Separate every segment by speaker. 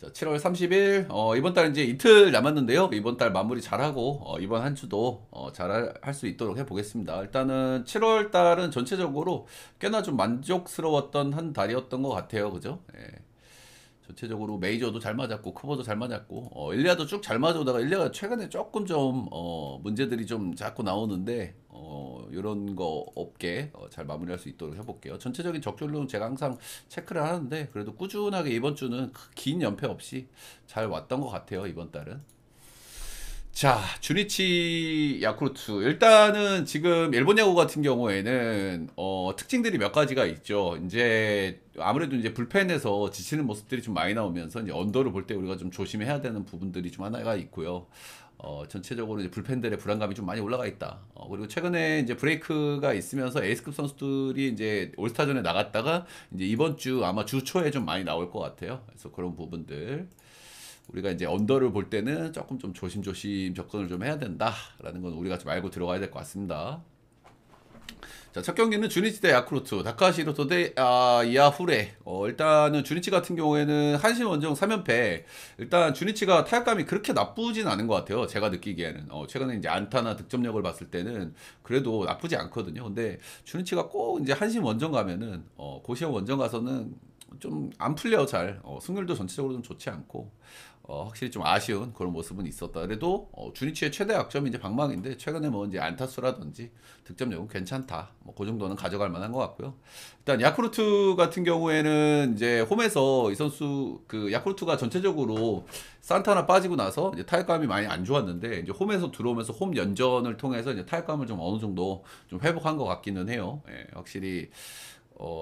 Speaker 1: 자, 7월 30일, 이번 달 이제 이틀 남았는데요. 이번 달 마무리 잘하고, 이번 한 주도, 잘 할 수 있도록 해보겠습니다. 일단은 7월 달은 전체적으로 꽤나 좀 만족스러웠던 한 달이었던 것 같아요. 그죠? 예. 전체적으로 메이저도 잘 맞았고, 커버도 잘 맞았고, 일리아도 쭉 잘 맞아오다가, 일리아가 최근에 조금 좀, 문제들이 좀 자꾸 나오는데, 이런 거 없게 잘 마무리할 수 있도록 해볼게요. 전체적인 적절률은 제가 항상 체크를 하는데, 그래도 꾸준하게 이번 주는 긴 연패 없이 잘 왔던 것 같아요, 이번 달은. 자, 주니치 야쿠르트. 일단은 지금 일본 야구 같은 경우에는 특징들이 몇 가지가 있죠. 이제 아무래도 이제 불펜에서 지치는 모습들이 좀 많이 나오면서 이제 언더를 볼 때 우리가 좀 조심해야 되는 부분들이 좀 하나가 있고요. 전체적으로 이제 불펜들의 불안감이 좀 많이 올라가 있다. 그리고 최근에 이제 브레이크가 있으면서 에이스급 선수들이 이제 올스타전에 나갔다가 이제 이번 주 아마 주 초에 좀 많이 나올 것 같아요. 그래서 그런 부분들. 우리가 이제 언더를 볼 때는 조금 좀 조심조심 접근을 좀 해야 된다라는 건 우리가 좀 알고 들어가야 될 것 같습니다. 자, 첫 경기는 주니치 대 야쿠르트, 다카시 히로토 대 이아후레. 일단은 주니치 같은 경우에는 한신 원정 3연패. 일단 주니치가 타격감이 그렇게 나쁘진 않은 것 같아요. 제가 느끼기에는. 최근에 이제 안타나 득점력을 봤을 때는 그래도 나쁘지 않거든요. 근데 주니치가 꼭 이제 한신 원정 가면은 고시원 원정 가서는 좀 안 풀려 잘. 승률도 전체적으로 좀 좋지 않고. 확실히 좀 아쉬운 그런 모습은 있었다. 그래도 주니치의 최대 약점이 이제 방망인데 최근에 뭐 이제 안타수라든지 득점력은 괜찮다. 뭐 그 정도는 가져갈 만한 것 같고요. 일단 야쿠르트 같은 경우에는 이제 홈에서 이 선수 그 야쿠르트가 전체적으로 산타나 빠지고 나서 이제 타격감이 많이 안 좋았는데 이제 홈에서 들어오면서 홈 연전을 통해서 이제 타격감을 좀 어느 정도 좀 회복한 것 같기는 해요. 예, 확실히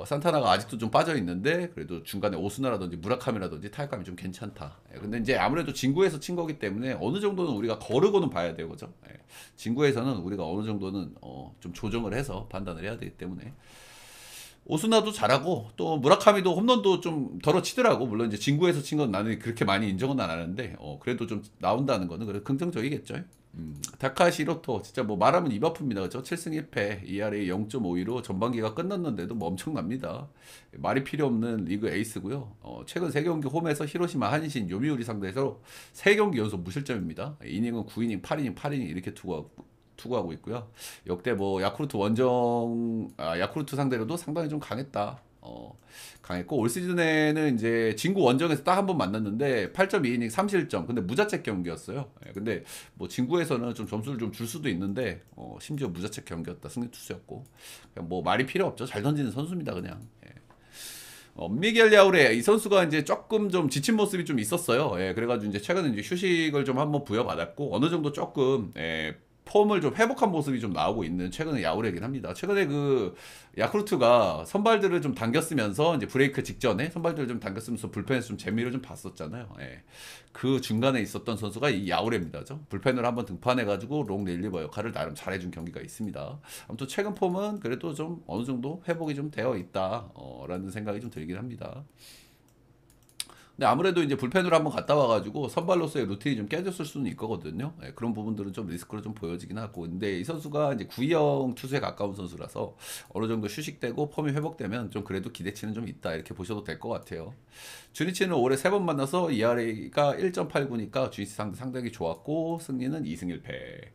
Speaker 1: 산타나가 아직도 좀 빠져 있는데 그래도 중간에 오스나라든지 무라카미라든지 타격감이 좀 괜찮다. 예, 근데 이제 아무래도 진구에서 친 거기 때문에 어느 정도는 우리가 거르고는 봐야 되고 그죠? 예, 진구에서는 우리가 어느 정도는 좀 조정을 해서 판단을 해야 되기 때문에 오스나도 잘하고 또 무라카미도 홈런도 좀 덜어 치더라고. 물론 이제 진구에서 친 건 나는 그렇게 많이 인정은 안 하는데 그래도 좀 나온다는 거는 그래 긍정적이겠죠. 다카시 히로토 진짜 뭐 말하면 입 아픕니다. 그죠? 7승 1패 ERA 0.52로 전반기가 끝났는데도 뭐 엄청납니다. 말이 필요 없는 리그 에이스고요. 최근 3경기 홈에서 히로시마 한신 요미우리 상대해서 3경기 연속 무실점입니다. 이닝은 9이닝 8이닝 8이닝 이렇게 투구하고 있고요. 역대 뭐 야쿠르트 야쿠르트 상대로도 상당히 좀 강했다. 강했고 올 시즌에는 이제 진구 원정에서 딱 한 번 만났는데 8.2이닝 3실점. 근데 무자책 경기였어요. 예, 근데 뭐 진구에서는 좀 점수를 좀 줄 수도 있는데 심지어 무자책 경기였다. 승리 투수였고. 그냥 뭐 말이 필요 없죠. 잘 던지는 선수입니다, 그냥. 예. 미겔 야우레 이 선수가 이제 조금 좀 지친 모습이 좀 있었어요. 예, 그래가지고 이제 최근에 이제 휴식을 좀 한번 부여받았고 어느 정도 조금 폼을 좀 회복한 모습이 좀 나오고 있는 최근의 야구이긴 합니다. 최근에 그 야쿠르트가 선발들을 좀 당겼으면서 이제 브레이크 직전에 선발들을 좀 당겼으면서 불펜에서 좀 재미를 좀 봤었잖아요. 예. 그 중간에 있었던 선수가 이 야우레입니다죠. 불펜을 한번 등판해가지고 롱 릴리버 역할을 나름 잘해준 경기가 있습니다. 아무튼 최근 폼은 그래도 좀 어느 정도 회복이 좀 되어 있다라는 생각이 좀 들긴 합니다. 근데 아무래도 이제 불펜으로 한번 갔다 와가지고 선발로서의 루틴이 좀 깨졌을 수는 있거든요. 예, 그런 부분들은 좀 리스크로 좀 보여지긴 하고. 근데 이 선수가 이제 구형 투수에 가까운 선수라서 어느 정도 휴식되고 폼이 회복되면 좀 그래도 기대치는 좀 있다. 이렇게 보셔도 될 것 같아요. 주니치는 올해 3번 만나서 ERA가 1.89니까 주니치 상당히 좋았고 승리는 2승 1패.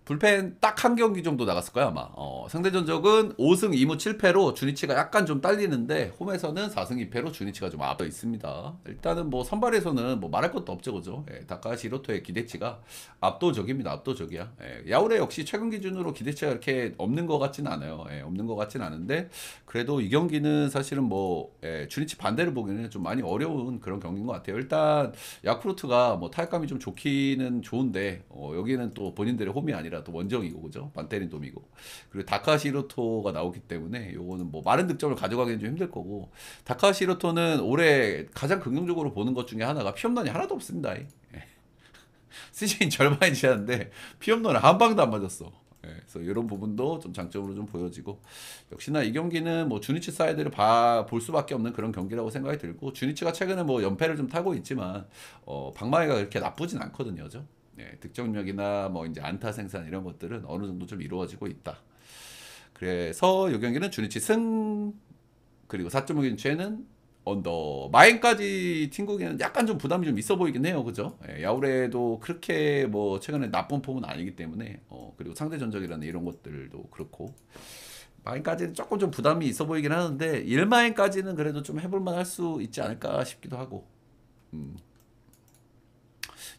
Speaker 1: 불펜 딱 한 경기 정도 나갔을 거야 아마. 상대 전적은 5승 2무 7패로 주니치가 약간 좀 딸리는데 홈에서는 4승 2패로 주니치가 좀 앞서 있습니다. 일단은 뭐 선발에서는 뭐 말할 것도 없죠, 그죠? 다카시 히로토의 기대치가 압도적입니다. 압도적이야. 야우레 역시 최근 기준으로 기대치가 이렇게 없는 것 같진 않아요. 없는 것 같진 않은데 그래도 이 경기는 사실은 뭐 주니치 반대를 보기는 좀 많이 어려운 그런 경기인 것 같아요. 일단 야쿠르트가 뭐 타격감이 좀 좋기는 좋은데 여기는 또 본인들의 홈이 아니라 또 원정이고 그죠? 반테린 돔이고 그리고 다카시로토가 나오기 때문에 요거는 뭐 많은 득점을 가져가기는 좀 힘들 거고 다카시로토는 올해 가장 긍정적으로 보는 것 중에 하나가 피홈런이 하나도 없습니다. 시즌 절반이 지났는데 피홈런을 한 방도 안 맞았어. 그래서 이런 부분도 좀 장점으로 좀 보여지고 역시나 이 경기는 뭐 주니치 사이드를 볼 수밖에 없는 그런 경기라고 생각이 들고 주니치가 최근에 뭐 연패를 좀 타고 있지만 방망이가 그렇게 나쁘진 않거든요, 죠? 득점력이나 뭐 이제 안타 생산 이런 것들은 어느 정도 좀 이루어지고 있다. 그래서 이 경기는 주니치 승 그리고 4.5인 최는 언더. 마인까지 팀국에는 약간 좀 부담이 좀 있어 보이긴 해요. 그죠? 예, 야우레도 그렇게 뭐 최근에 나쁜 폼은 아니기 때문에 그리고 상대 전적이라는 이런 것들도 그렇고 마인까지는 조금 좀 부담이 있어 보이긴 하는데 1마인까지는 그래도 좀 해볼만 할 수 있지 않을까 싶기도 하고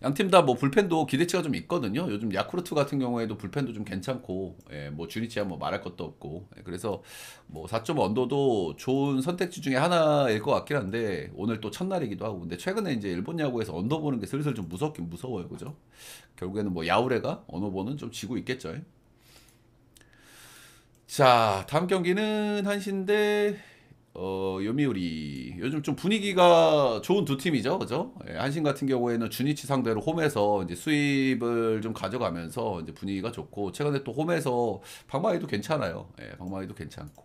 Speaker 1: 양팀 다 뭐 불펜도 기대치가 좀 있거든요. 요즘 야쿠르트 같은 경우에도 불펜도 좀 괜찮고, 예, 뭐 주니치야 뭐 말할 것도 없고, 예, 그래서 뭐 4.5 언더도 좋은 선택지 중에 하나일 것 같긴 한데 오늘 또 첫날이기도 하고, 근데 최근에 이제 일본 야구에서 언더 보는 게 슬슬 좀 무섭긴 무서워요, 그죠? 결국에는 뭐 야우레가 언더 보는 좀 지고 있겠죠. 자, 다음 경기는 한신대 요미우리. 요즘 좀 분위기가 좋은 두 팀이죠, 그죠? 예, 한신 같은 경우에는 주니치 상대로 홈에서 이제 수입을 좀 가져가면서 이제 분위기가 좋고, 최근에 또 홈에서 방망이도 괜찮아요. 예, 방망이도 괜찮고.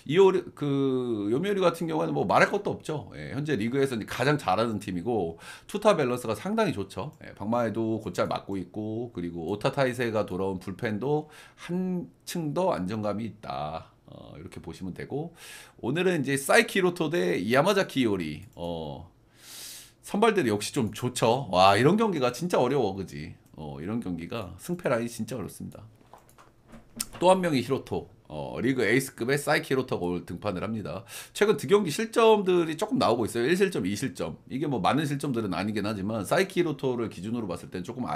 Speaker 1: 요미우리 같은 경우에는 뭐 말할 것도 없죠. 예, 현재 리그에서 이제 가장 잘하는 팀이고, 투타 밸런스가 상당히 좋죠. 예, 방망이도 곧잘 맞고 있고, 그리고 오타 타이세가 돌아온 불펜도 한층 더 안정감이 있다. 이렇게 보시면 되고 오늘은 이제 사이키 히로토 대 야마자키 이오리 선발들이 역시 좀 좋죠. 와 이런 경기가 진짜 어려워 그지. 이런 경기가 승패 라인이 진짜 어렵습니다. 또 한 명이 히로토 리그 에이스급의 사이키 히로토가 오늘 등판을 합니다. 최근 두 경기 실점들이 조금 나오고 있어요. 1실점, 2실점. 이게 뭐 많은 실점들은 아니긴 하지만 사이키 히로토를 기준으로 봤을 땐 조금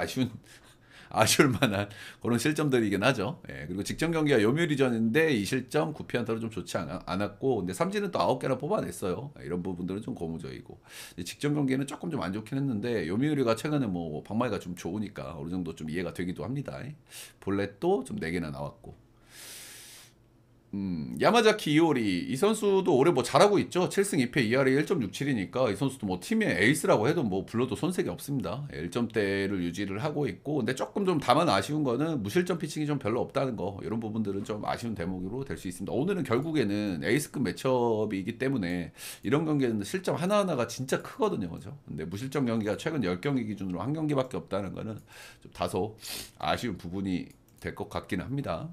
Speaker 1: 아쉬울 만한 그런 실점들이긴 하죠. 예, 그리고 직전 경기가 요미우리전인데 이 실점 9피안타로 좀 좋지 않았고 근데 삼진은 또 9개나 뽑아냈어요. 예, 이런 부분들은 좀 고무적이고 직전 경기에는 조금 좀 안 좋긴 했는데 요미우리가 최근에 뭐 방망이가 좀 좋으니까 어느 정도 좀 이해가 되기도 합니다. 볼넷도 좀 4개나 나왔고 야마자키 이오리 이 선수도 올해 뭐 잘하고 있죠. 7승 2패 ERA 1.67이니까 이 선수도 뭐 팀의 에이스라고 해도 뭐 불러도 손색이 없습니다. 1점대를 유지를 하고 있고 근데 조금 좀 다만 아쉬운 거는 무실점 피칭이 좀 별로 없다는 거 이런 부분들은 좀 아쉬운 대목으로 될 수 있습니다. 오늘은 결국에는 에이스급 매첩이기 때문에 이런 경기에는 실점 하나하나가 진짜 크거든요. 그죠? 근데 무실점 경기가 최근 10경기 기준으로 한 경기밖에 없다는 거는 좀 다소 아쉬운 부분이 될 것 같기는 합니다.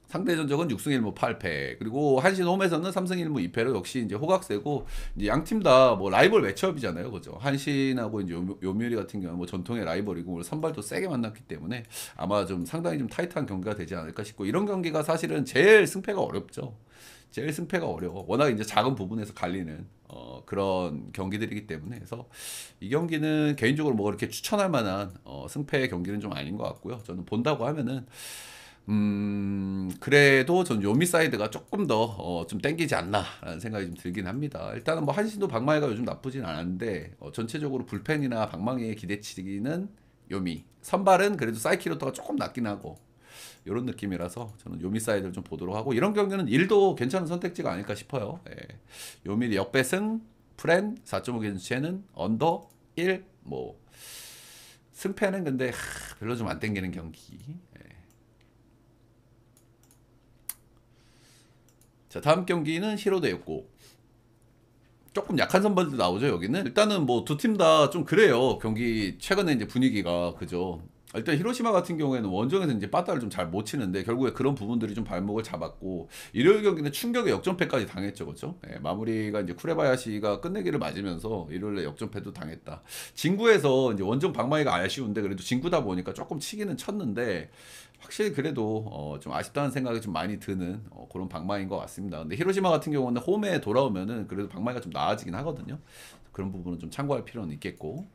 Speaker 1: 상대 전적은 6승 1무 8패. 그리고 한신 홈에서는 3승 1무 2패로 역시 이제 호각세고 이제 양 팀 다 뭐 라이벌 매치업이잖아요. 그죠? 한신하고 이제 요미우리 같은 경우는 뭐 전통의 라이벌이고 오늘 선발도 세게 만났기 때문에 아마 좀 상당히 좀 타이트한 경기가 되지 않을까 싶고 이런 경기가 사실은 제일 승패가 어렵죠. 제일 승패가 어려워. 워낙 이제 작은 부분에서 갈리는 그런 경기들이기 때문에 그래서 이 경기는 개인적으로 뭐 그렇게 추천할 만한 승패 경기는 좀 아닌 것 같고요. 저는 본다고 하면은 그래도 전 요미 사이드가 조금 더 좀 땡기지 않나라는 생각이 좀 들긴 합니다. 일단은 뭐 한신도 방망이가 요즘 나쁘진 않은데 전체적으로 불펜이나 방망이의 기대치기는 요미. 선발은 그래도 사이키로토가 조금 낮긴 하고 이런 느낌이라서 저는 요미 사이드를 좀 보도록 하고 이런 경기는 1도 괜찮은 선택지가 아닐까 싶어요. 예. 요미 역배승 프렌 4.5 기준치에는 언더 1 뭐 승패는 근데 별로 좀 안 땡기는 경기. 자 다음 경기는 히로대였고 조금 약한 선발도 나오죠 여기는. 일단은 뭐 두 팀 다 좀 그래요 경기 최근에 이제 분위기가 그죠. 일단 히로시마 같은 경우에는 원정에서 이제 빠따를 좀 잘 못 치는데 결국에 그런 부분들이 좀 발목을 잡았고 일요일 경기는 충격의 역전패까지 당했죠 그죠. 예, 마무리가 이제 쿠레바야시가 끝내기를 맞으면서 일요일에 역전패도 당했다. 진구에서 이제 원정 방망이가 아쉬운데 그래도 진구다 보니까 조금 치기는 쳤는데 확실히 그래도 좀 아쉽다는 생각이 좀 많이 드는 그런 방망이인 것 같습니다. 근데 히로시마 같은 경우는 홈에 돌아오면은 그래도 방망이가 좀 나아지긴 하거든요. 그런 부분은 좀 참고할 필요는 있겠고.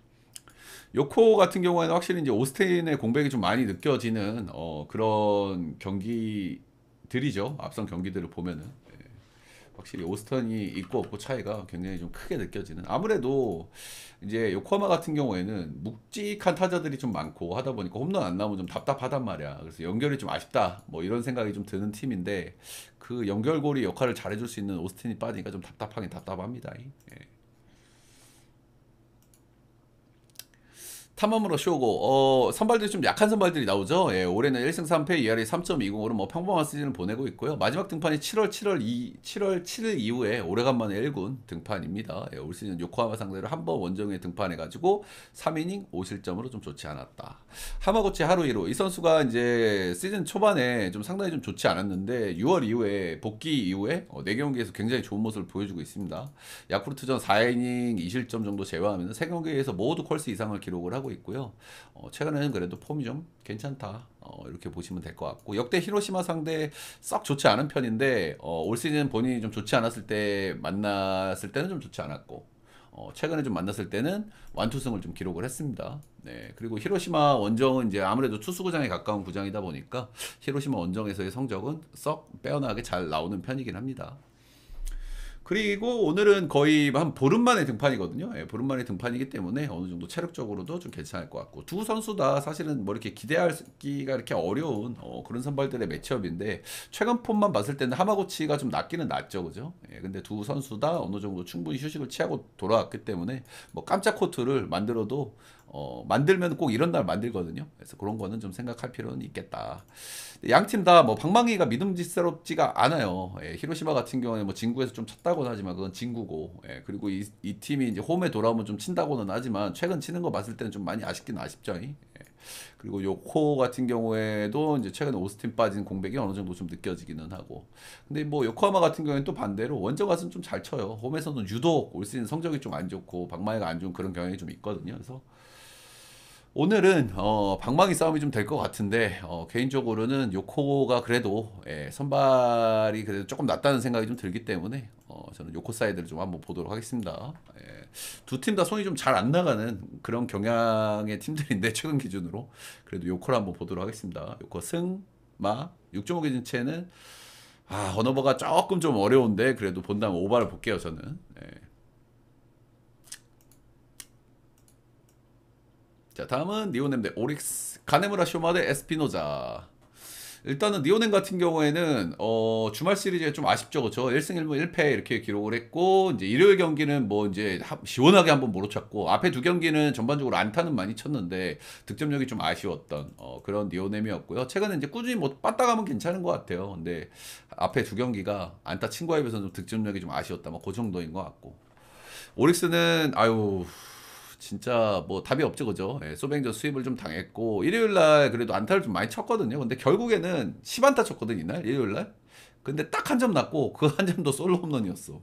Speaker 1: 요코 같은 경우에는 확실히 이제 오스틴의 공백이 좀 많이 느껴지는 그런 경기들이죠. 앞선 경기들을 보면은. 확실히 오스턴이 있고 없고 차이가 굉장히 좀 크게 느껴지는. 아무래도 이제 요코하마 같은 경우에는 묵직한 타자들이 좀 많고 하다 보니까 홈런 안 나오면 좀 답답하단 말이야. 그래서 연결이 좀 아쉽다. 뭐 이런 생각이 좀 드는 팀인데 그 연결고리 역할을 잘해줄 수 있는 오스틴이 빠지니까 좀 답답하긴 답답합니다. 예. 탐험으로 쇼고 선발들이 좀 약한 선발들이 나오죠. 예, 올해는 1승 3패 ERA 3.20으로 뭐 평범한 시즌을 보내고 있고요. 마지막 등판이 7월 7일 이후에 오래간만에 1군 등판입니다. 예, 올 시즌 요코하마 상대로 한 번 원정에 등판해가지고 3이닝 5실점으로 좀 좋지 않았다. 하마구치 하루이로 이 선수가 이제 시즌 초반에 좀 상당히 좀 좋지 않았는데 6월 이후에 복귀 이후에 4경기에서 굉장히 좋은 모습을 보여주고 있습니다. 야쿠르트전 4이닝 2실점 정도 제외하면 3경기에서 모두 콜스 이상을 기록을 하고 있고요. 최근에는 그래도 폼이 좀 괜찮다. 이렇게 보시면 될 것 같고 역대 히로시마 상대 썩 좋지 않은 편인데 올 시즌 본인이 좀 좋지 않았을 때 만났을 때는 좀 좋지 않았고 최근에 좀 만났을 때는 완투승을 좀 기록을 했습니다. 네, 그리고 히로시마 원정은 이제 아무래도 투수구장에 가까운 구장이다 보니까 히로시마 원정에서의 성적은 썩 빼어나게 잘 나오는 편이긴 합니다. 그리고 오늘은 거의 한 보름 만에 등판이거든요. 예, 보름 만에 등판이기 때문에 어느 정도 체력적으로도 좀 괜찮을 것 같고 두 선수 다 사실은 뭐 이렇게 기대하기가 이렇게 어려운 그런 선발들의 매치업인데 최근 폼만 봤을 때는 하마구치가 좀 낫기는 낫죠, 그죠? 예, 근데 두 선수 다 어느 정도 충분히 휴식을 취하고 돌아왔기 때문에 뭐 깜짝 코트를 만들어도 만들면 꼭 이런 날 만들거든요. 그래서 그런 거는 좀 생각할 필요는 있겠다. 양 팀 다 뭐 방망이가 믿음직스럽지가 않아요. 예, 히로시마 같은 경우에 뭐 진구에서 좀 쳤다고는 하지만 그건 진구고, 예, 그리고 이 팀이 이제 홈에 돌아오면 좀 친다고는 하지만 최근 치는 거 봤을 때는 좀 많이 아쉽긴 아쉽죠. 예. 그리고 요코 같은 경우에도 이제 최근 오스틴 빠진 공백이 어느 정도 좀 느껴지기는 하고. 근데 뭐 요코하마 같은 경우에는 또 반대로 원정 가서는 좀 잘 쳐요. 홈에서는 유독 올 시즌 성적이 좀 안 좋고 방망이가 안 좋은 그런 경향이 좀 있거든요. 그래서 오늘은 방망이 싸움이 좀 될 것 같은데 개인적으로는 요코가 그래도 선발이 그래도 조금 낫다는 생각이 좀 들기 때문에 저는 요코 사이드를 좀 한번 보도록 하겠습니다. 두 팀 다 손이 좀 잘 안 나가는 그런 경향의 팀들인데 최근 기준으로 그래도 요코를 한번 보도록 하겠습니다. 요코 승, 마, 6.5 기준체는 언어버가 조금 좀 어려운데 그래도 본다면 오바를 볼게요 저는. 자, 다음은 니오넴 대 오릭스 가네무라 쇼마 대 에스피노자. 일단은 니오넴 같은 경우에는 주말 시리즈에 좀 아쉽죠, 그렇죠? 1승 1무 1패 이렇게 기록을 했고 이제 일요일 경기는 뭐 이제 시원하게 한번 몰아쳤고 앞에 두 경기는 전반적으로 안타는 많이 쳤는데 득점력이 좀 아쉬웠던 그런 니오넴이었고요. 최근에 이제 꾸준히 뭐 빠따가면 괜찮은 것 같아요. 근데 앞에 두 경기가 안타 친 거에 비해서 좀 득점력이 좀 아쉬웠다, 뭐 그 정도인 것 같고. 오릭스는 아유 진짜 뭐 답이 없죠, 그죠? 예, 소뱅저 수입을 좀 당했고 일요일 날 그래도 안타를 좀 많이 쳤거든요. 근데 결국에는 10안타 쳤거든 이날 일요일 날. 근데 딱 한 점 났고 그 한 점도 솔로 홈런이었어.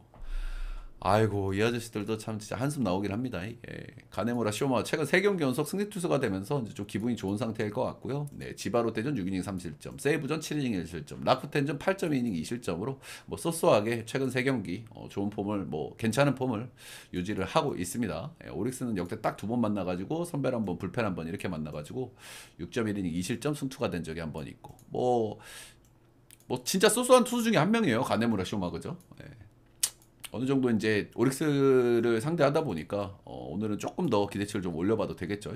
Speaker 1: 아이고 이 아저씨들도 참 진짜 한숨 나오긴 합니다. 가네모라 쇼마 최근 3경기 연속 승리 투수가 되면서 이제 좀 기분이 좋은 상태일 것 같고요. 네, 지바로 대전 6이닝 3실점, 세이브전 7이닝 1실점, 라쿠텐전 8.2이닝 2실점으로 뭐 쏘쏘하게 최근 3경기 좋은 폼을 뭐 괜찮은 폼을 유지를 하고 있습니다. 오릭스는 역대 딱 2번 만나가지고 선발 한 번, 불펜 한 번 이렇게 만나가지고 6.1이닝 2실점 승투가 된 적이 한 번 있고 뭐 진짜 쏘쏘한 투수 중에 한 명이에요. 가네무라 쇼마 그죠? 어느 정도 이제 오릭스를 상대하다 보니까 오늘은 조금 더 기대치를 좀 올려봐도 되겠죠.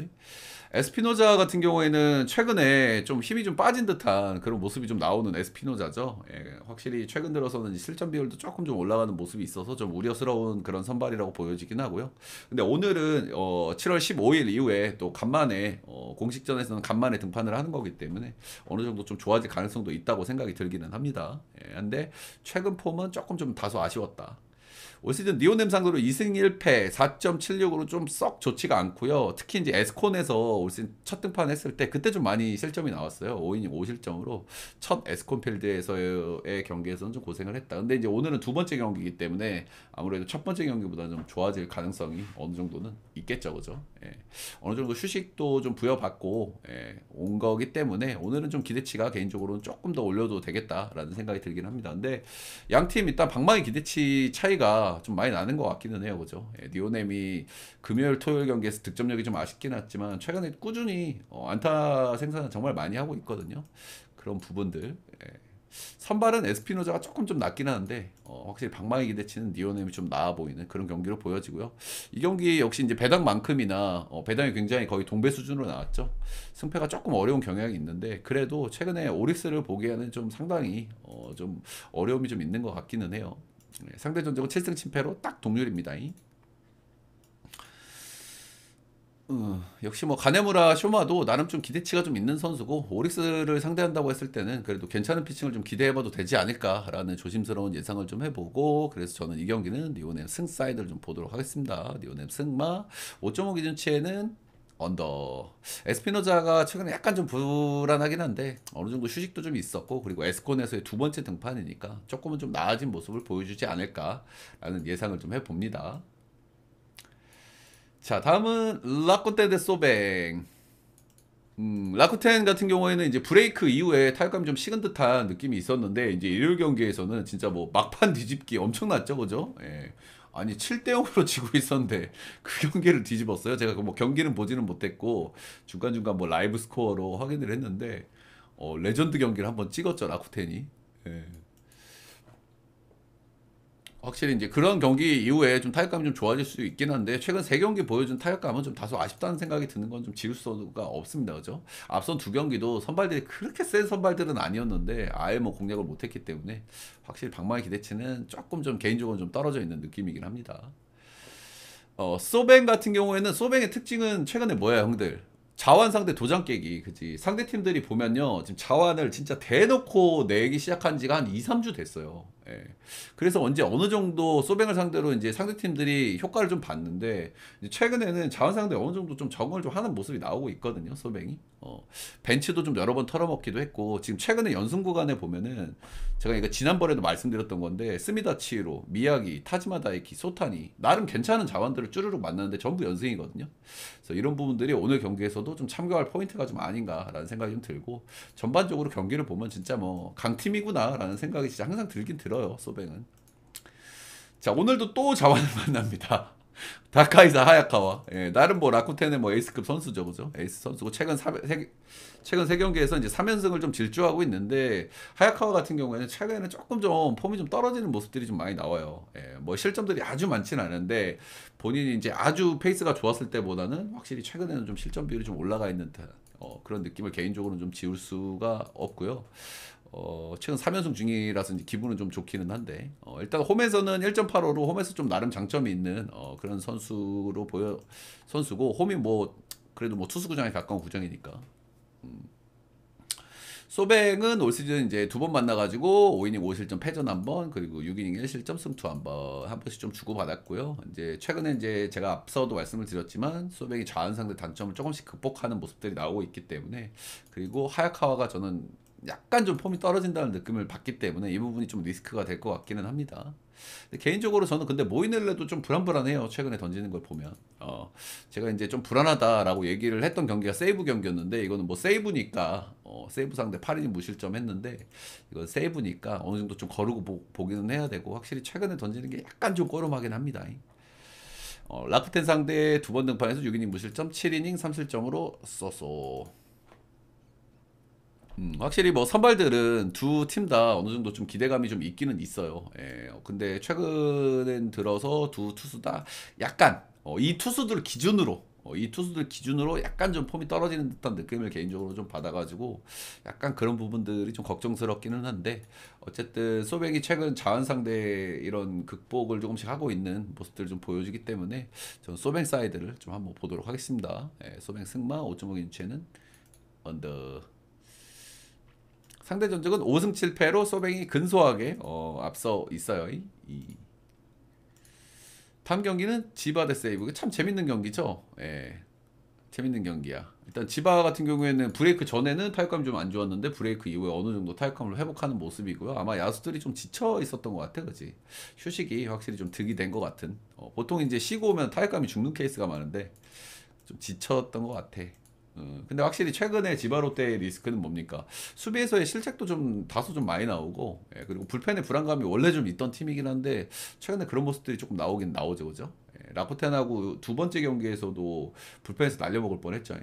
Speaker 1: 에스피노자 같은 경우에는 최근에 좀 힘이 좀 빠진 듯한 그런 모습이 좀 나오는 에스피노자죠. 확실히 최근 들어서는 실점 비율도 조금 좀 올라가는 모습이 있어서 좀 우려스러운 그런 선발이라고 보여지긴 하고요. 근데 오늘은 7월 15일 이후에 또 간만에 공식전에서는 간만에 등판을 하는 거기 때문에 어느 정도 좀 좋아질 가능성도 있다고 생각이 들기는 합니다. 근데 최근 폼은 조금 좀 다소 아쉬웠다. 올 시즌 니오넴 상대로 2승 1패 4.76으로 좀 썩 좋지가 않고요. 특히 이제 에스콘에서 올 시즌 첫 등판했을 때 그때 좀 많이 실점이 나왔어요. 5이닝 5실점으로 첫 에스콘 필드에서의 경기에서는 좀 고생을 했다. 근데 이제 오늘은 두 번째 경기이기 때문에 아무래도 첫 번째 경기보다 좀 좋아질 가능성이 어느 정도는 있겠죠, 그죠? 어느 정도 휴식도 좀 부여받고 온 거기 때문에 오늘은 좀 기대치가 개인적으로는 조금 더 올려도 되겠다라는 생각이 들긴 합니다. 근데 양 팀 일단 방망이 기대치 차이가 좀 많이 나는 것 같기는 해요, 그죠? 니오넴이 금요일, 토요일 경기에서 득점력이 좀 아쉽긴 했지만 최근에 꾸준히 안타 생산을 정말 많이 하고 있거든요. 그런 부분들. 선발은 에스피노자가 조금 좀 낫긴 하는데 확실히 방망이 기대치는 니오넴이 좀 나아 보이는 그런 경기로 보여지고요. 이 경기 역시 이제 배당만큼이나 배당이 굉장히 거의 동배 수준으로 나왔죠. 승패가 조금 어려운 경향이 있는데 그래도 최근에 오릭스를 보기에는 좀 상당히 좀 어려움이 좀 있는 것 같기는 해요. 상대 전적은 7승 7패로 딱 동률입니다. 역시 뭐 가네무라 쇼마도 나름 좀 기대치가 좀 있는 선수고 오릭스를 상대한다고 했을 때는 그래도 괜찮은 피칭을 좀 기대해봐도 되지 않을까라는 조심스러운 예상을 좀 해보고 그래서 저는 이 경기는 리오넴 승 사이드를 좀 보도록 하겠습니다. 리오넴 승마 5.5 기준치에는 언더. 에스피노자가 최근에 약간 좀 불안하긴 한데 어느 정도 휴식도 좀 있었고 그리고 에스콘에서의 두 번째 등판이니까 조금은 좀 나아진 모습을 보여주지 않을까라는 예상을 좀 해봅니다. 자, 다음은 라쿠텐 대 소뱅. 라쿠텐 같은 경우에는 이제 브레이크 이후에 타격감이 좀 식은 듯한 느낌이 있었는데 이제 일요일 경기에서는 진짜 뭐 막판 뒤집기 엄청났죠, 그죠? 예. 아니 7대 0으로 지고 있었는데 그 경기를 뒤집었어요. 제가 뭐 경기는 보지는 못했고 중간중간 뭐 라이브 스코어로 확인을 했는데 레전드 경기를 한번 찍었죠, 라쿠텐이. 예. 확실히 이제 그런 경기 이후에 좀 타격감이 좀 좋아질 수 있긴 한데 최근 세 경기 보여준 타격감은 좀 다소 아쉽다는 생각이 드는 건 좀 지울 수가 없습니다. 그죠? 앞선 두 경기도 선발들이 그렇게 센 선발들은 아니었는데 아예 뭐 공략을 못했기 때문에 확실히 방망이 기대치는 조금 좀 개인적으로 좀 떨어져 있는 느낌이긴 합니다. 소뱅 같은 경우에는 소뱅의 특징은 최근에 뭐야, 형들? 자완 상대 도장 깨기, 그지? 상대 팀들이 보면요, 지금 자완을 진짜 대놓고 내기 시작한 지가 한 2, 3주 됐어요. 예. 그래서 언제 어느 정도 소뱅을 상대로 이제 상대 팀들이 효과를 좀 봤는데, 이제 최근에는 자완 상대 어느 정도 좀 적응을 좀 하는 모습이 나오고 있거든요, 소뱅이. 벤치도 좀 여러 번 털어먹기도 했고, 지금 최근에 연승 구간에 보면은, 제가 이거 지난번에도 말씀드렸던 건데, 스미다치로, 미야기, 타지마 다이키, 소타니, 나름 괜찮은 자완들을 쭈르륵 만났는데 전부 연승이거든요. 그래서 이런 부분들이 오늘 경기에서도 좀 참고할 포인트가 좀 아닌가라는 생각이 좀 들고 전반적으로 경기를 보면 진짜 뭐 강팀이구나라는 생각이 진짜 항상 들긴 들어요, 소뱅은. 자, 오늘도 또 자완을 만납니다. 다카이사 하야카와. 예, 나름 뭐 라쿠텐의 뭐 에이스급 선수죠, 그죠? 에이스 선수고 최근 세 경기에서 이제 3연승을 좀 질주하고 있는데 하야카와 같은 경우에는 최근에는 조금 좀 폼이 좀 떨어지는 모습들이 좀 많이 나와요. 예, 뭐 실점들이 아주 많지는 않은데 본인이 이제 아주 페이스가 좋았을 때보다는 확실히 최근에는 좀 실점 비율이 좀 올라가 있는 듯한 그런 느낌을 개인적으로는 좀 지울 수가 없고요. 최근 3연승 중이라서 이제 기분은 좀 좋기는 한데 일단 홈에서는 1.85로 홈에서 좀 나름 장점이 있는 그런 선수고 홈이 뭐 그래도 뭐 투수 구장에 가까운 구장이니까 소뱅은 올 시즌 이제 두 번 만나가지고 5이닝 5실점 패전 한 번, 그리고 6이닝 1실점 승투 한 번씩 좀 주고받았고요. 이제 최근에 이제 제가 앞서도 말씀을 드렸지만 소뱅이 자한 상대 단점을 조금씩 극복하는 모습들이 나오고 있기 때문에 그리고 하야카와가 저는 약간 좀 폼이 떨어진다는 느낌을 받기 때문에 이 부분이 좀 리스크가 될 것 같기는 합니다. 근데 개인적으로 저는 근데 모이넬레도 좀 불안불안해요. 최근에 던지는 걸 보면. 제가 이제 좀 불안하다라고 얘기를 했던 경기가 세이브 경기였는데 이거는 뭐 세이브니까 세이브 상대 8이닝 무실점 했는데 이건 세이브니까 어느 정도 좀 거르고 보기는 해야 되고 확실히 최근에 던지는 게 약간 좀 꼬름하긴 합니다. 라쿠텐 상대 두 번 등판에서 6이닝 무실점 7이닝 3실점으로 쏘쏘. 확실히 뭐 선발들은 두 팀 다 어느 정도 좀 기대감이 좀 있기는 있어요. 예, 근데 최근 들어서 두 투수 다 약간 이 투수들 기준으로 약간 좀 폼이 떨어지는 듯한 느낌을 개인적으로 좀 받아가지고 약간 그런 부분들이 좀 걱정스럽기는 한데 어쨌든 소백이 최근 자원 상대 이런 극복을 조금씩 하고 있는 모습들을 좀 보여주기 때문에 저는 소백 사이드를 좀 한번 보도록 하겠습니다. 예, 소백 승마 5.5 인치는 언더. 상대 전적은 5승 7패로 소뱅이 근소하게 앞서 있어요. 다음 경기는 지바 대 세이브. 참 재밌는 경기죠. 예, 재밌는 경기야. 일단 지바 같은 경우에는 브레이크 전에는 타격감이 좀 안 좋았는데 브레이크 이후에 어느 정도 타격감을 회복하는 모습이고요. 아마 야수들이 좀 지쳐 있었던 것 같아, 그지? 휴식이 확실히 좀 득이 된 것 같은. 보통 이제 쉬고 오면 타격감이 죽는 케이스가 많은데 좀 지쳤던 것 같아. 근데 확실히 최근에 지바롯데의 리스크는 뭡니까? 수비에서의 실책도 좀 다소 좀 많이 나오고, 예, 그리고 불펜의 불안감이 원래 좀 있던 팀이긴 한데, 최근에 그런 모습들이 조금 나오긴 나오죠, 그죠? 예, 라코텐하고 두 번째 경기에서도 불펜에서 날려먹을 뻔했죠.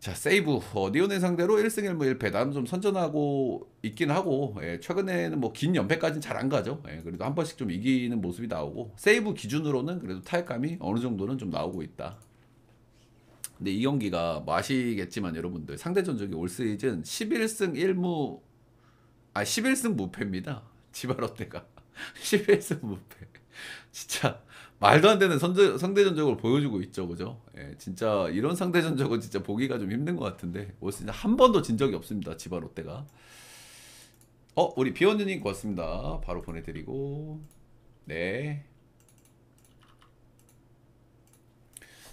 Speaker 1: 자, 세이브, 니온의 상대로 1승 1무 1패, 나름 좀 선전하고 있긴 하고, 예, 최근에는 뭐 긴 연패까지는 잘 안 가죠. 예, 그래도 한 번씩 좀 이기는 모습이 나오고, 세이브 기준으로는 그래도 타격감이 어느 정도는 좀 나오고 있다. 근데 이 경기가 뭐 아시겠지만 여러분들 상대 전적이 올 시즌 11승 1무 11승 무패입니다. 지바롯데가 11승 무패. 진짜 말도 안 되는 상대 전적을 보여주고 있죠, 그죠? 예, 진짜 이런 상대 전적은 진짜 보기가 좀 힘든 것 같은데, 뭐 진짜 한 번도 진 적이 없습니다, 지바 롯데가. 우리 비원유님 고맙습니다. 바로 보내드리고, 네.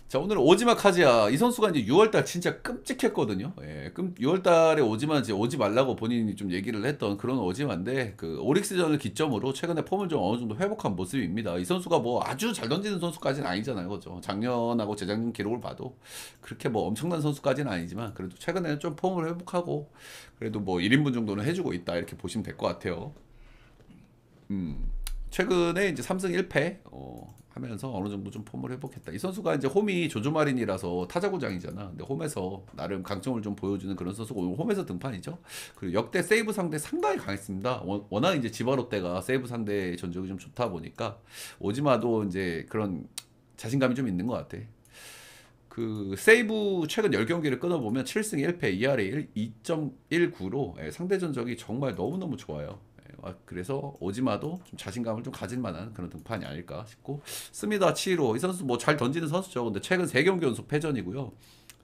Speaker 1: 자, 오늘 오지마 카즈야. 이 선수가 이제 6월달 진짜 끔찍했거든요. 예, 6월달에 오지마 이제 오지 말라고 본인이 좀 얘기를 했던 그런 오지마인데, 그 오릭스전을 기점으로 최근에 폼을 좀 어느 정도 회복한 모습입니다. 이 선수가 뭐 아주 잘 던지는 선수까지는 아니잖아요, 그죠? 작년하고 재작년 기록을 봐도 그렇게 뭐 엄청난 선수까지는 아니지만, 그래도 최근에는 좀 폼을 회복하고, 그래도 뭐 1인분 정도는 해주고 있다 이렇게 보시면 될 것 같아요. 최근에 이제 3승 1패 하면서 어느 정도 좀 폼을 회복했다. 이 선수가 이제 홈이 조조마린이라서 타자구장이잖아. 근데 홈에서 나름 강점을 좀 보여주는 그런 선수고, 오늘 홈에서 등판이죠. 그리고 역대 세이브 상대 상당히 강했습니다. 워낙 이제 지바롯데가 세이브 상대 전적이 좀 좋다 보니까 오지마도 이제 그런 자신감이 좀 있는 것 같아. 그 세이브 최근 10경기를 끊어보면 7승 1패 ERA 2.19로 상대 전적이 정말 너무너무 좋아요. 그래서 오지마도 좀 자신감을 좀 가질 만한 그런 등판이 아닐까 싶고, 스미다 치히로 이 선수 뭐 잘 던지는 선수죠. 근데 최근 3경기 연속 패전이고요.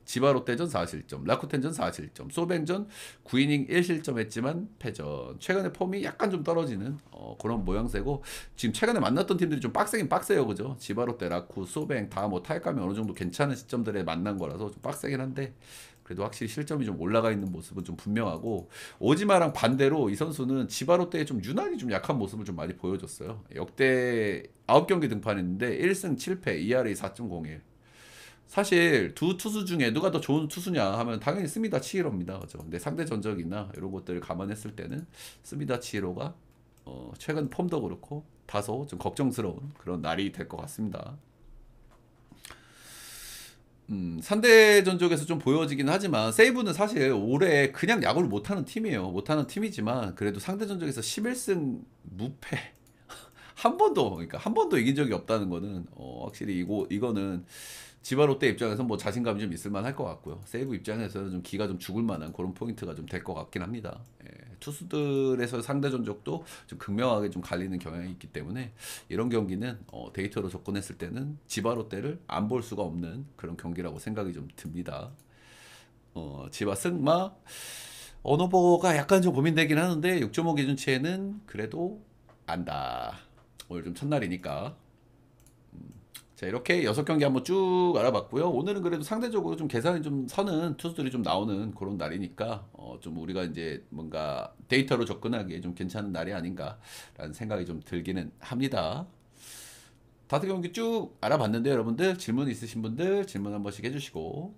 Speaker 1: 지바롯데전 4실점, 라쿠텐전 4실점, 소뱅전 9이닝 1실점 했지만 패전. 최근에 폼이 약간 좀 떨어지는 그런 모양새고, 지금 최근에 만났던 팀들이 좀 빡세긴 빡세요, 그죠? 지바롯데, 라쿠, 소뱅 다 뭐 타격감이 어느 정도 괜찮은 시점들에 만난 거라서 좀 빡세긴 한데, 그래도 확실히 실점이 좀 올라가 있는 모습은 좀 분명하고, 오지마랑 반대로 이 선수는 지바롯데에 좀 유난히 좀 약한 모습을 좀 많이 보여줬어요. 역대 9경기 등판했는데 1승 7패 ERA 4.01. 사실 두 투수 중에 누가 더 좋은 투수냐 하면 당연히 스미다 치히로입니다. 그죠? 근데 상대 전적이나 이런 것들을 감안했을 때는 스미다 치히로가 최근 폼도 그렇고 다소 좀 걱정스러운 그런 날이 될 것 같습니다. 상대 전적에서 좀 보여지긴 하지만 세이브는 사실 올해 그냥 야구를 못하는 팀이에요. 못하는 팀이지만 그래도 상대 전적에서 11승 무패 한 번도, 그러니까 한 번도 이긴 적이 없다는 거는 확실히 이거는 지바 롯데 입장에서 뭐 자신감이 좀 있을 만할 것 같고요. 세이브 입장에서는 좀 기가 좀 죽을 만한 그런 포인트가 좀 될 것 같긴 합니다. 투수들에서 상대 전적도 좀 극명하게 좀 갈리는 경향이 있기 때문에 이런 경기는 데이터로 접근했을 때는 지바 롯데를 안 볼 수가 없는 그런 경기라고 생각이 좀 듭니다. 지바 승마 언어버가 약간 좀 고민되긴 하는데 6.5 기준치에는 그래도 안다. 오늘 좀 첫날이니까. 자, 이렇게 6경기 한번 쭉 알아봤고요. 오늘은 그래도 상대적으로 좀 계산이 좀 서는 투수들이 좀 나오는 그런 날이니까 좀 우리가 이제 뭔가 데이터로 접근하기에 좀 괜찮은 날이 아닌가라는 생각이 좀 들기는 합니다. 5경기 쭉 알아봤는데 여러분들 질문 있으신 분들 질문 한 번씩 해주시고.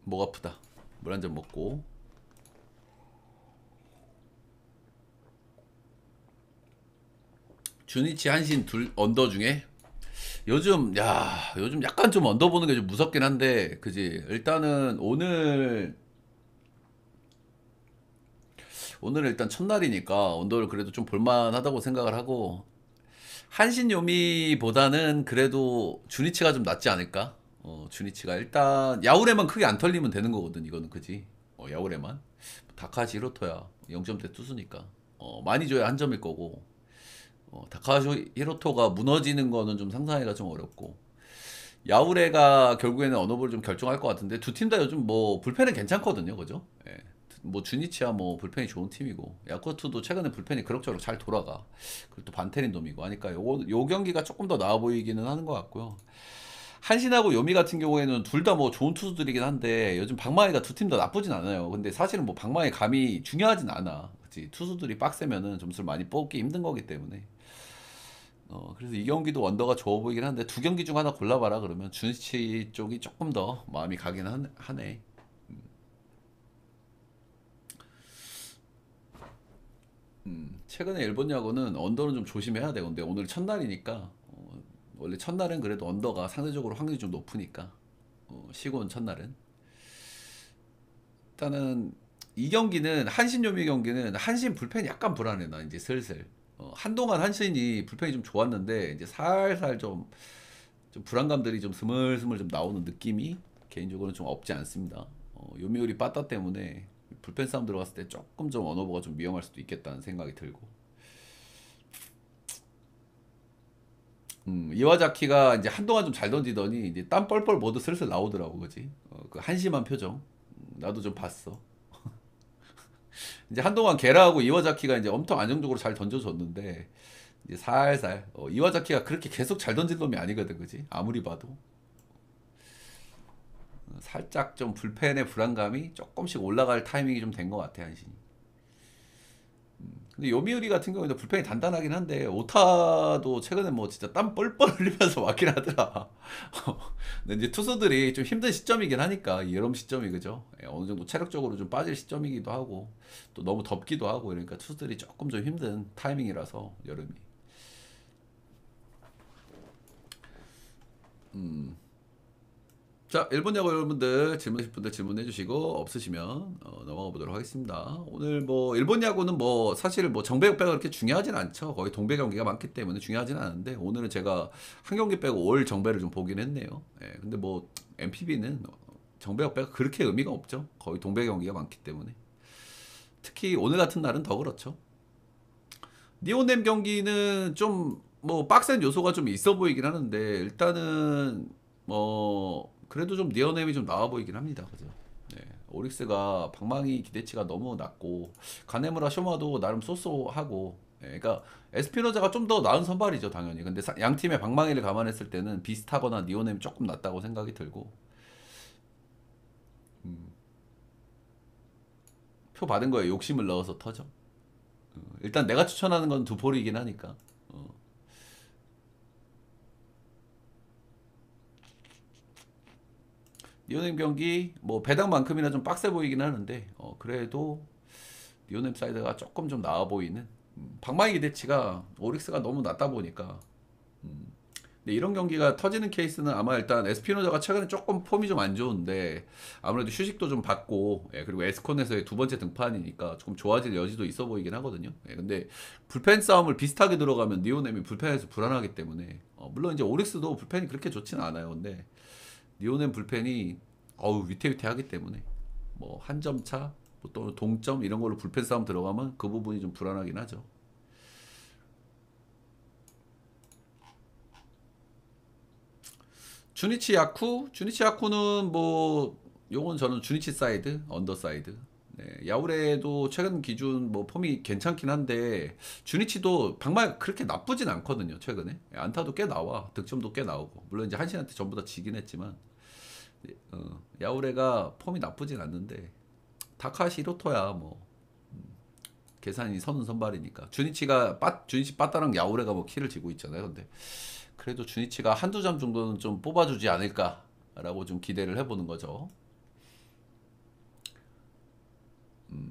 Speaker 1: 목 아프다. 물 한 잔 먹고. 주니치 한신 둘 언더 중에 요즘 약간 좀 언더 보는 게 좀 무섭긴 한데, 그지? 일단은 오늘 일단 첫날이니까 언더를 그래도 좀 볼만하다고 생각을 하고, 한신 요미보다는 그래도 주니치가 좀 낫지 않을까? 주니치가 일단 야구레만 크게 안 털리면 되는 거거든, 이거는. 그지? 야구레만 다카시 히로토야 0점대 투수니까 많이 줘야 한 점일 거고, 다카시 히로토가 무너지는 거는 좀 상상하기가 좀 어렵고, 야우레가 결국에는 어너블 좀 결정할 것 같은데, 두 팀 다 요즘 뭐 불펜은 괜찮거든요, 그죠? 예. 뭐 주니치야 뭐 불펜이 좋은 팀이고, 야쿠트도 최근에 불펜이 그럭저럭 잘 돌아가. 그리고 또 반테린 놈이고 하니까 요 경기가 조금 더 나아 보이기는 하는 것 같고요. 한신하고 요미 같은 경우에는 둘 다 뭐 좋은 투수들이긴 한데, 요즘 박마이가 두 팀 다 나쁘진 않아요. 근데 사실은 뭐 박마이 감이 중요하진 않아. 그치? 투수들이 빡세면은 점수를 많이 뽑기 힘든 거기 때문에. 그래서 이 경기도 원더가 좋아 보이긴 한데, 두 경기 중 하나 골라봐라 그러면 준치 쪽이 조금 더 마음이 가긴 하네. 최근에 일본 야구는 언더는 좀 조심해야 돼. 근데 오늘 첫날이니까 원래 첫날은 그래도 언더가 상대적으로 확률이 좀 높으니까, 쉬고 온 첫날은 일단은 이 경기는 한신 요미 경기는 한신 불펜이 약간 불안해. 나 이제 슬슬 한동안 한신이 불펜이 좀 좋았는데 이제 살살 좀 불안감들이 좀 스물스물 좀 나오는 느낌이 개인적으로는 좀 없지 않습니다. 요미우리 빠따 때문에 불펜 싸움 들어갔을 때 조금 좀 언어버가 좀 위험할 수도 있겠다는 생각이 들고. 이와자키가 이제 한동안 좀 잘 던지더니 이제 땀 뻘뻘 모두 슬슬 나오더라고, 그지? 그 한심한 표정. 나도 좀 봤어. 이제 한동안 게라하고 이와자키가 이제 엄청 안정적으로 잘 던져줬는데 이제 살살 이와자키가 그렇게 계속 잘 던진 놈이 아니거든, 그지? 아무리 봐도 살짝 좀 불펜의 불안감이 조금씩 올라갈 타이밍이 좀 된 것 같아, 한신이. 근데 요미우리 같은 경우에도 불펜이 단단하긴 한데 오타도 최근에 뭐 진짜 땀 뻘뻘 흘리면서 왔긴 하더라. 근데 이제 투수들이 좀 힘든 시점이긴 하니까 이 여름 시점이, 그죠? 어느 정도 체력적으로 좀 빠질 시점이기도 하고 또 너무 덥기도 하고 그러니까 투수들이 조금 좀 힘든 타이밍이라서 여름이. 자, 일본 야구 여러분들 질문하실 분들 질문해 주시고 없으시면 넘어가 보도록 하겠습니다. 오늘 뭐 일본 야구는 뭐 사실 뭐 정배역 빼고 그렇게 중요하진 않죠. 거의 동배 경기가 많기 때문에 중요하진 않은데 오늘은 제가 한 경기 빼고 올 정배를 좀 보긴 했네요. 예, 근데 뭐 MPB는 정배역 빼고 그렇게 의미가 없죠. 거의 동배 경기가 많기 때문에. 특히 오늘 같은 날은 더 그렇죠. 니오넴 경기는 좀 뭐 빡센 요소가 좀 있어 보이긴 하는데 일단은 뭐 그래도 좀 니오넴이 좀 나와 보이긴 합니다. 그죠? 네. 오릭스가 방망이 기대치가 너무 낮고 가네무라 쇼마도 나름 쏘쏘하고 그러니까 에스피노자가 좀 더 나은 선발이죠 당연히. 근데 양 팀의 방망이를 감안했을 때는 비슷하거나 니오넴이 조금 낫다고 생각이 들고 표 받은 거에 욕심을 넣어서 터져. 일단 내가 추천하는 건 두폴이긴 하니까. 니오넴 경기 뭐 배당만큼이나 좀 빡세 보이긴 하는데 그래도 니오넴 사이드가 조금 좀 나아 보이는 방망이 기대치가 오릭스가 너무 낮다 보니까 근데 이런 경기가 터지는 케이스는 아마 일단 에스피노자가 최근에 조금 폼이 좀 안 좋은데 아무래도 휴식도 좀 받고 그리고 에스콘에서의 두 번째 등판이니까 조금 좋아질 여지도 있어 보이긴 하거든요. 근데 불펜 싸움을 비슷하게 들어가면 니오넴이 불펜에서 불안하기 때문에 물론 이제 오릭스도 불펜이 그렇게 좋지는 않아요. 근데 니오넴 불펜이 어우 위태위태하기 때문에 뭐 한 점 차, 뭐또 동점 이런 걸로 불펜 싸움 들어가면 그 부분이 좀 불안하긴 하죠. 주니치 야쿠는 뭐 요건 저는 주니치 사이드, 언더 사이드. 네, 야우레도 최근 기준 뭐 폼이 괜찮긴 한데 주니치도 방망이 그렇게 나쁘진 않거든요. 최근에 안타도 꽤 나와, 득점도 꽤 나오고 물론 이제 한신한테 전부 다 지긴 했지만 야우레가 폼이 나쁘진 않는데 다카시 히로토야 뭐 계산이 서는 선발이니까 주니치 빠따랑 야우레가 뭐 키를 쥐고 있잖아요. 근데 그래도 주니치가 한두 점 정도는 좀 뽑아주지 않을까라고 좀 기대를 해보는 거죠.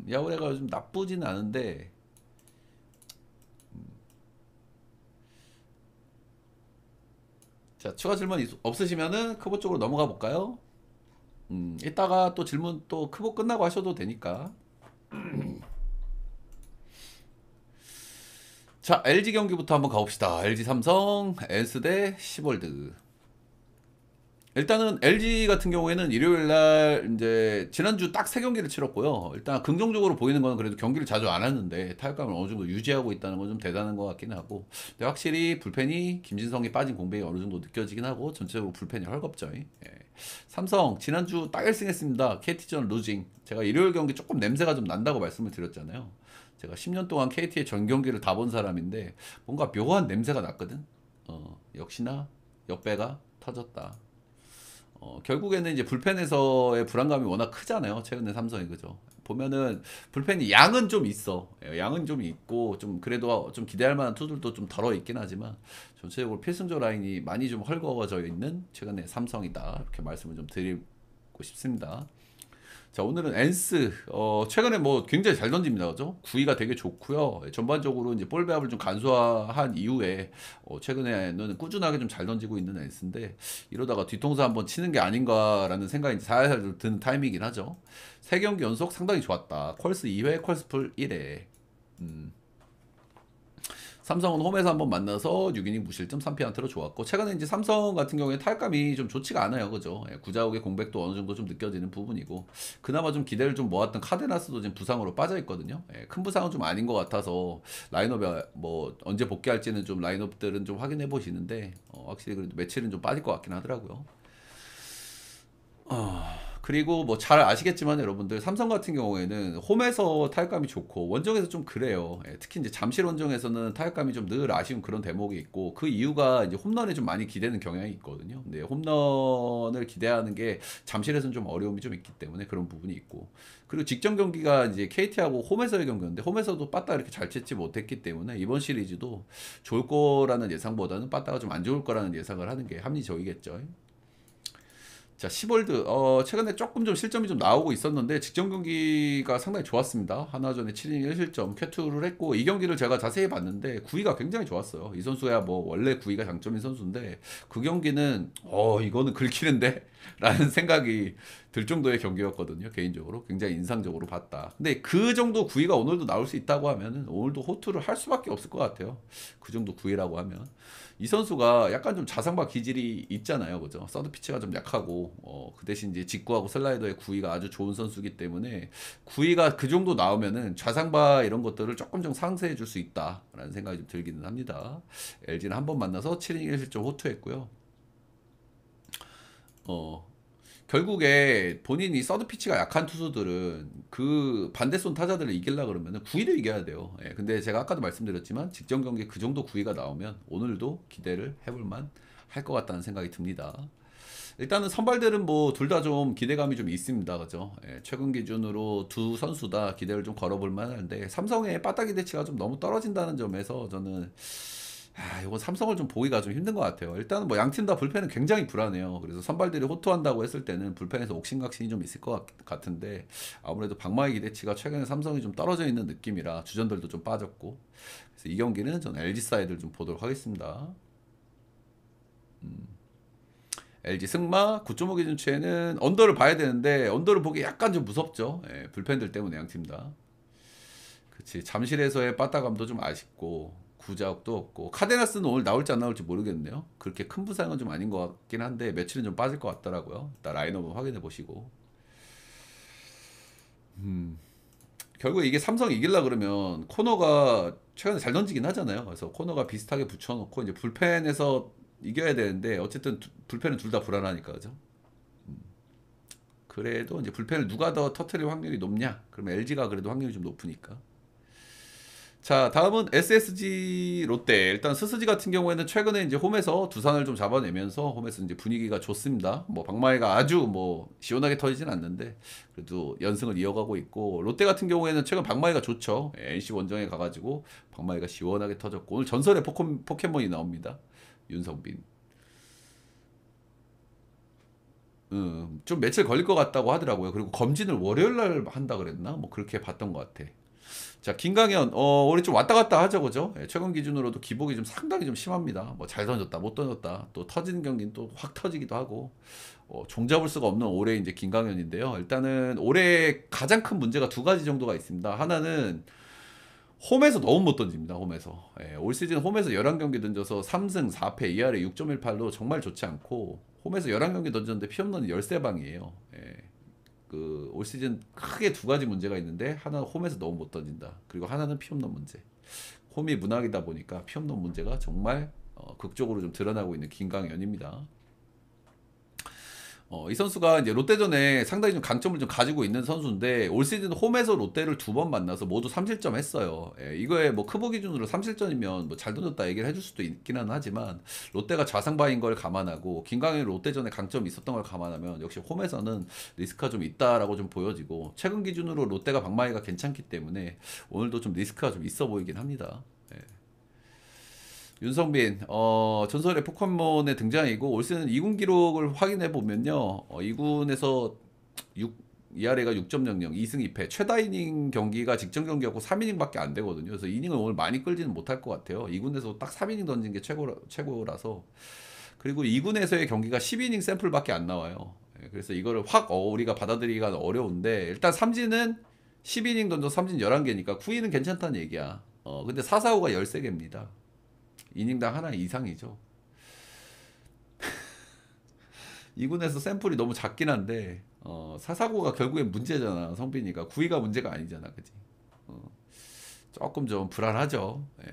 Speaker 1: 야우레가 요즘 나쁘진 않은데 자 추가 질문 없으시면은 크보 쪽으로 넘어가 볼까요? 이따가 또 질문 또 크보 끝나고 하셔도 되니까. 자, LG 경기부터 한번 가봅시다. LG 삼성, 엔스 대 시볼드. 일단은 LG 같은 경우에는 일요일 날 이제 지난주 딱 세 경기를 치렀고요. 일단 긍정적으로 보이는 건 그래도 경기를 자주 안 하는데 타격감을 어느 정도 유지하고 있다는 건 좀 대단한 것 같긴 하고. 근데 확실히 불펜이 김진성이 빠진 공백이 어느 정도 느껴지긴 하고 전체적으로 불펜이 헐겁죠. 예. 삼성 지난주 딱 1승 했습니다. KT전 루징. 제가 일요일 경기 조금 냄새가 좀 난다고 말씀을 드렸잖아요. 제가 10년 동안 KT의 전 경기를 다 본 사람인데 뭔가 묘한 냄새가 났거든. 역시나 역배가 터졌다. 결국에는 이제 불펜에서의 불안감이 워낙 크잖아요. 최근에 삼성이 그죠. 보면은 불펜이 양은 좀 있어. 양은 좀 있고 좀 그래도 좀 기대할 만한 투들도 좀 덜어 있긴 하지만 전체적으로 필승조 라인이 많이 좀 헐거워져 있는 최근에 삼성이다. 이렇게 말씀을 좀 드리고 싶습니다. 자 오늘은 엔스 최근에 뭐 굉장히 잘 던집니다 그죠. 구위가 되게 좋고요. 전반적으로 이제 볼 배합을 좀 간소화한 이후에 최근에는 꾸준하게 좀 잘 던지고 있는 엔스인데 이러다가 뒤통수 한번 치는 게 아닌가라는 생각이 살살 드는 타이밍이긴 하죠. 세 경기 연속 상당히 좋았다. 퀄스 2회 퀄스풀 1회 삼성은 홈에서 한번 만나서 6이닝 무실점 3피안타로 좋았고, 최근에 이제 삼성 같은 경우에 타격감이 좀 좋지가 않아요. 그죠? 예, 구자욱의 공백도 어느 정도 좀 느껴지는 부분이고, 그나마 좀 기대를 좀 모았던 카데나스도 지금 부상으로 빠져 있거든요. 예, 큰 부상은 좀 아닌 것 같아서 라인업에 뭐 언제 복귀할지는 좀 라인업들은 좀 확인해 보시는데, 확실히 그래도 며칠은 좀 빠질 것 같긴 하더라고요. 그리고 뭐 잘 아시겠지만 여러분들, 삼성 같은 경우에는 홈에서 타격감이 좋고 원정에서 좀 그래요. 예, 특히 이제 잠실 원정에서는 타격감이 좀 늘 아쉬운 그런 대목이 있고, 그 이유가 이제 홈런에 좀 많이 기대는 경향이 있거든요. 근데 홈런을 기대하는 게 잠실에서는 좀 어려움이 좀 있기 때문에 그런 부분이 있고, 그리고 직전 경기가 이제 KT하고 홈에서의 경기였는데 홈에서도 빠따 이렇게 잘 쳤지 못했기 때문에 이번 시리즈도 좋을 거라는 예상보다는 빠따가 좀 안 좋을 거라는 예상을 하는 게 합리적이겠죠. 자, 시볼드, 최근에 조금 좀 실점이 좀 나오고 있었는데, 직전 경기가 상당히 좋았습니다. 하나전에 7이닝 1실점, 쾌투를 했고, 이 경기를 제가 자세히 봤는데, 구위가 굉장히 좋았어요. 이 선수야 뭐, 원래 구위가 장점인 선수인데, 그 경기는, 이거는 긁히는데? 라는 생각이 들 정도의 경기였거든요. 개인적으로. 굉장히 인상적으로 봤다. 근데 그 정도 구위가 오늘도 나올 수 있다고 하면은, 오늘도 호투를 할 수밖에 없을 것 같아요. 그 정도 구위라고 하면. 이 선수가 약간 좀 자상바 기질이 있잖아요. 그죠? 서드 피치가 좀 약하고, 그 대신 이제 직구하고 슬라이더의 구위가 아주 좋은 선수이기 때문에, 구위가 그 정도 나오면은 좌상바 이런 것들을 조금 좀 상쇄해 줄 수 있다라는 생각이 좀 들기는 합니다. LG는 한 번 만나서 7이닝 1실점 호투했고요. 어, 결국에 본인이 서드 피치가 약한 투수들은 그 반대손 타자들을 이기려 그러면 구위도 이겨야 돼요. 예, 근데 제가 아까도 말씀드렸지만 직전 경기 그 정도 구위가 나오면 오늘도 기대를 해볼 만 할 것 같다는 생각이 듭니다. 일단은 선발들은 뭐 둘 다 좀 기대감이 좀 있습니다. 그죠? 예, 최근 기준으로 두 선수 다 기대를 좀 걸어볼 만한데, 삼성의 빠따 기대치가 좀 너무 떨어진다는 점에서 저는 이건 삼성을 좀 보기가 좀 힘든 것 같아요. 일단은 뭐 양 팀 다 불펜은 굉장히 불안해요. 그래서 선발들이 호투한다고 했을 때는 불펜에서 옥신각신이 좀 있을 것 같은데, 아무래도 박마의 기대치가 최근에 삼성이 좀 떨어져 있는 느낌이라 주전들도 좀 빠졌고, 그래서 이 경기는 전 LG 사이드를 좀 보도록 하겠습니다. LG 승마 9.5 기준치에는 언더를 봐야 되는데, 언더를 보기 약간 좀 무섭죠. 예, 불펜들 때문에 양 팀 다. 그치, 잠실에서의 빠따감도 좀 아쉽고, 구자욱도 없고, 카데나스는 오늘 나올지 안 나올지 모르겠네요. 그렇게 큰 부상은 좀 아닌 것 같긴 한데 며칠은 좀 빠질 것 같더라고요. 일단 라인업은 확인해 보시고. 결국 이게 삼성이 이길라 그러면 코너가 최근에 잘 던지긴 하잖아요. 그래서 코너가 비슷하게 붙여놓고 이제 불펜에서 이겨야 되는데, 어쨌든 불펜은 둘 다 불안하니까. 그죠? 그래도 이제 불펜을 누가 더 터트릴 확률이 높냐? 그러면 LG가 그래도 확률이 좀 높으니까. 자, 다음은 SSG 롯데. 일단 스스지 같은 경우에는 최근에 이제 홈에서 두산을 좀 잡아내면서 홈에서 이제 분위기가 좋습니다. 뭐 박마이가 아주 뭐 시원하게 터지진 않는데 그래도 연승을 이어가고 있고, 롯데 같은 경우에는 최근 박마이가 좋죠. NC 원정에 가가지고 박마이가 시원하게 터졌고, 오늘 전설의 포켓몬이 나옵니다. 윤성빈. 좀 며칠 걸릴 것 같다고 하더라고요. 그리고 검진을 월요일 날 한다 그랬나? 뭐 그렇게 봤던 것 같아. 자, 김강현, 우리 좀 왔다 갔다 하죠, 그죠? 예, 최근 기준으로도 기복이 좀 상당히 좀 심합니다. 뭐 잘 던졌다, 못 던졌다, 또 터지는 경기는 또 확 터지기도 하고, 종잡을 수가 없는 올해 이제 김강현인데요. 일단은 올해 가장 큰 문제가 두 가지 정도가 있습니다. 하나는 홈에서 너무 못 던집니다, 홈에서. 예, 올 시즌 홈에서 11경기 던져서 3승 4패 2할에 6.18로 정말 좋지 않고, 홈에서 11경기 던졌는데 피홈런이 13방이에요. 예. 올 시즌 크게 두 가지 문제가 있는데, 하나는 홈에서 너무 못 던진다. 그리고 하나는 피홈런 문제. 홈이 문학이다 보니까 피홈런 문제가 정말 극적으로 좀 드러나고 있는 김강현입니다. 이 선수가 이제 롯데전에 상당히 좀 강점을 좀 가지고 있는 선수인데, 올 시즌 홈에서 롯데를 두 번 만나서 모두 3실점 했어요. 예, 이거에 뭐 크보 기준으로 3실점이면 뭐 잘 던졌다 얘기를 해줄 수도 있기는 하지만, 롯데가 좌상바인 걸 감안하고 김강현 롯데전에 강점이 있었던 걸 감안하면 역시 홈에서는 리스크가 좀 있다라고 좀 보여지고, 최근 기준으로 롯데가 방망이가 괜찮기 때문에 오늘도 좀 리스크가 좀 있어 보이긴 합니다. 예. 윤성빈, 전설의 포켓몬의 등장이고, 올 시즌 2군 기록을 확인해 보면요, 2군에서 2할에가 6.00, 2승 2패, 최다 이닝 경기가 직전 경기였고 3이닝밖에 안 되거든요. 그래서 이닝을 오늘 많이 끌지는 못할 것 같아요. 2군에서 딱 3이닝 던진 게 최고라서. 그리고 2군에서의 경기가 10이닝 샘플밖에 안 나와요. 예, 그래서 이거를 확 우리가 받아들이기가 어려운데, 일단 삼진은 10이닝 던져 삼진 11개니까 9이닝 괜찮다는 얘기야. 근데 445가 13개입니다. 이닝당 하나 이상이죠. 2군에서 샘플이 너무 작긴 한데 449가 결국엔 문제잖아. 성빈이가 9위가 문제가 아니잖아, 그지? 조금 좀 불안하죠. 예.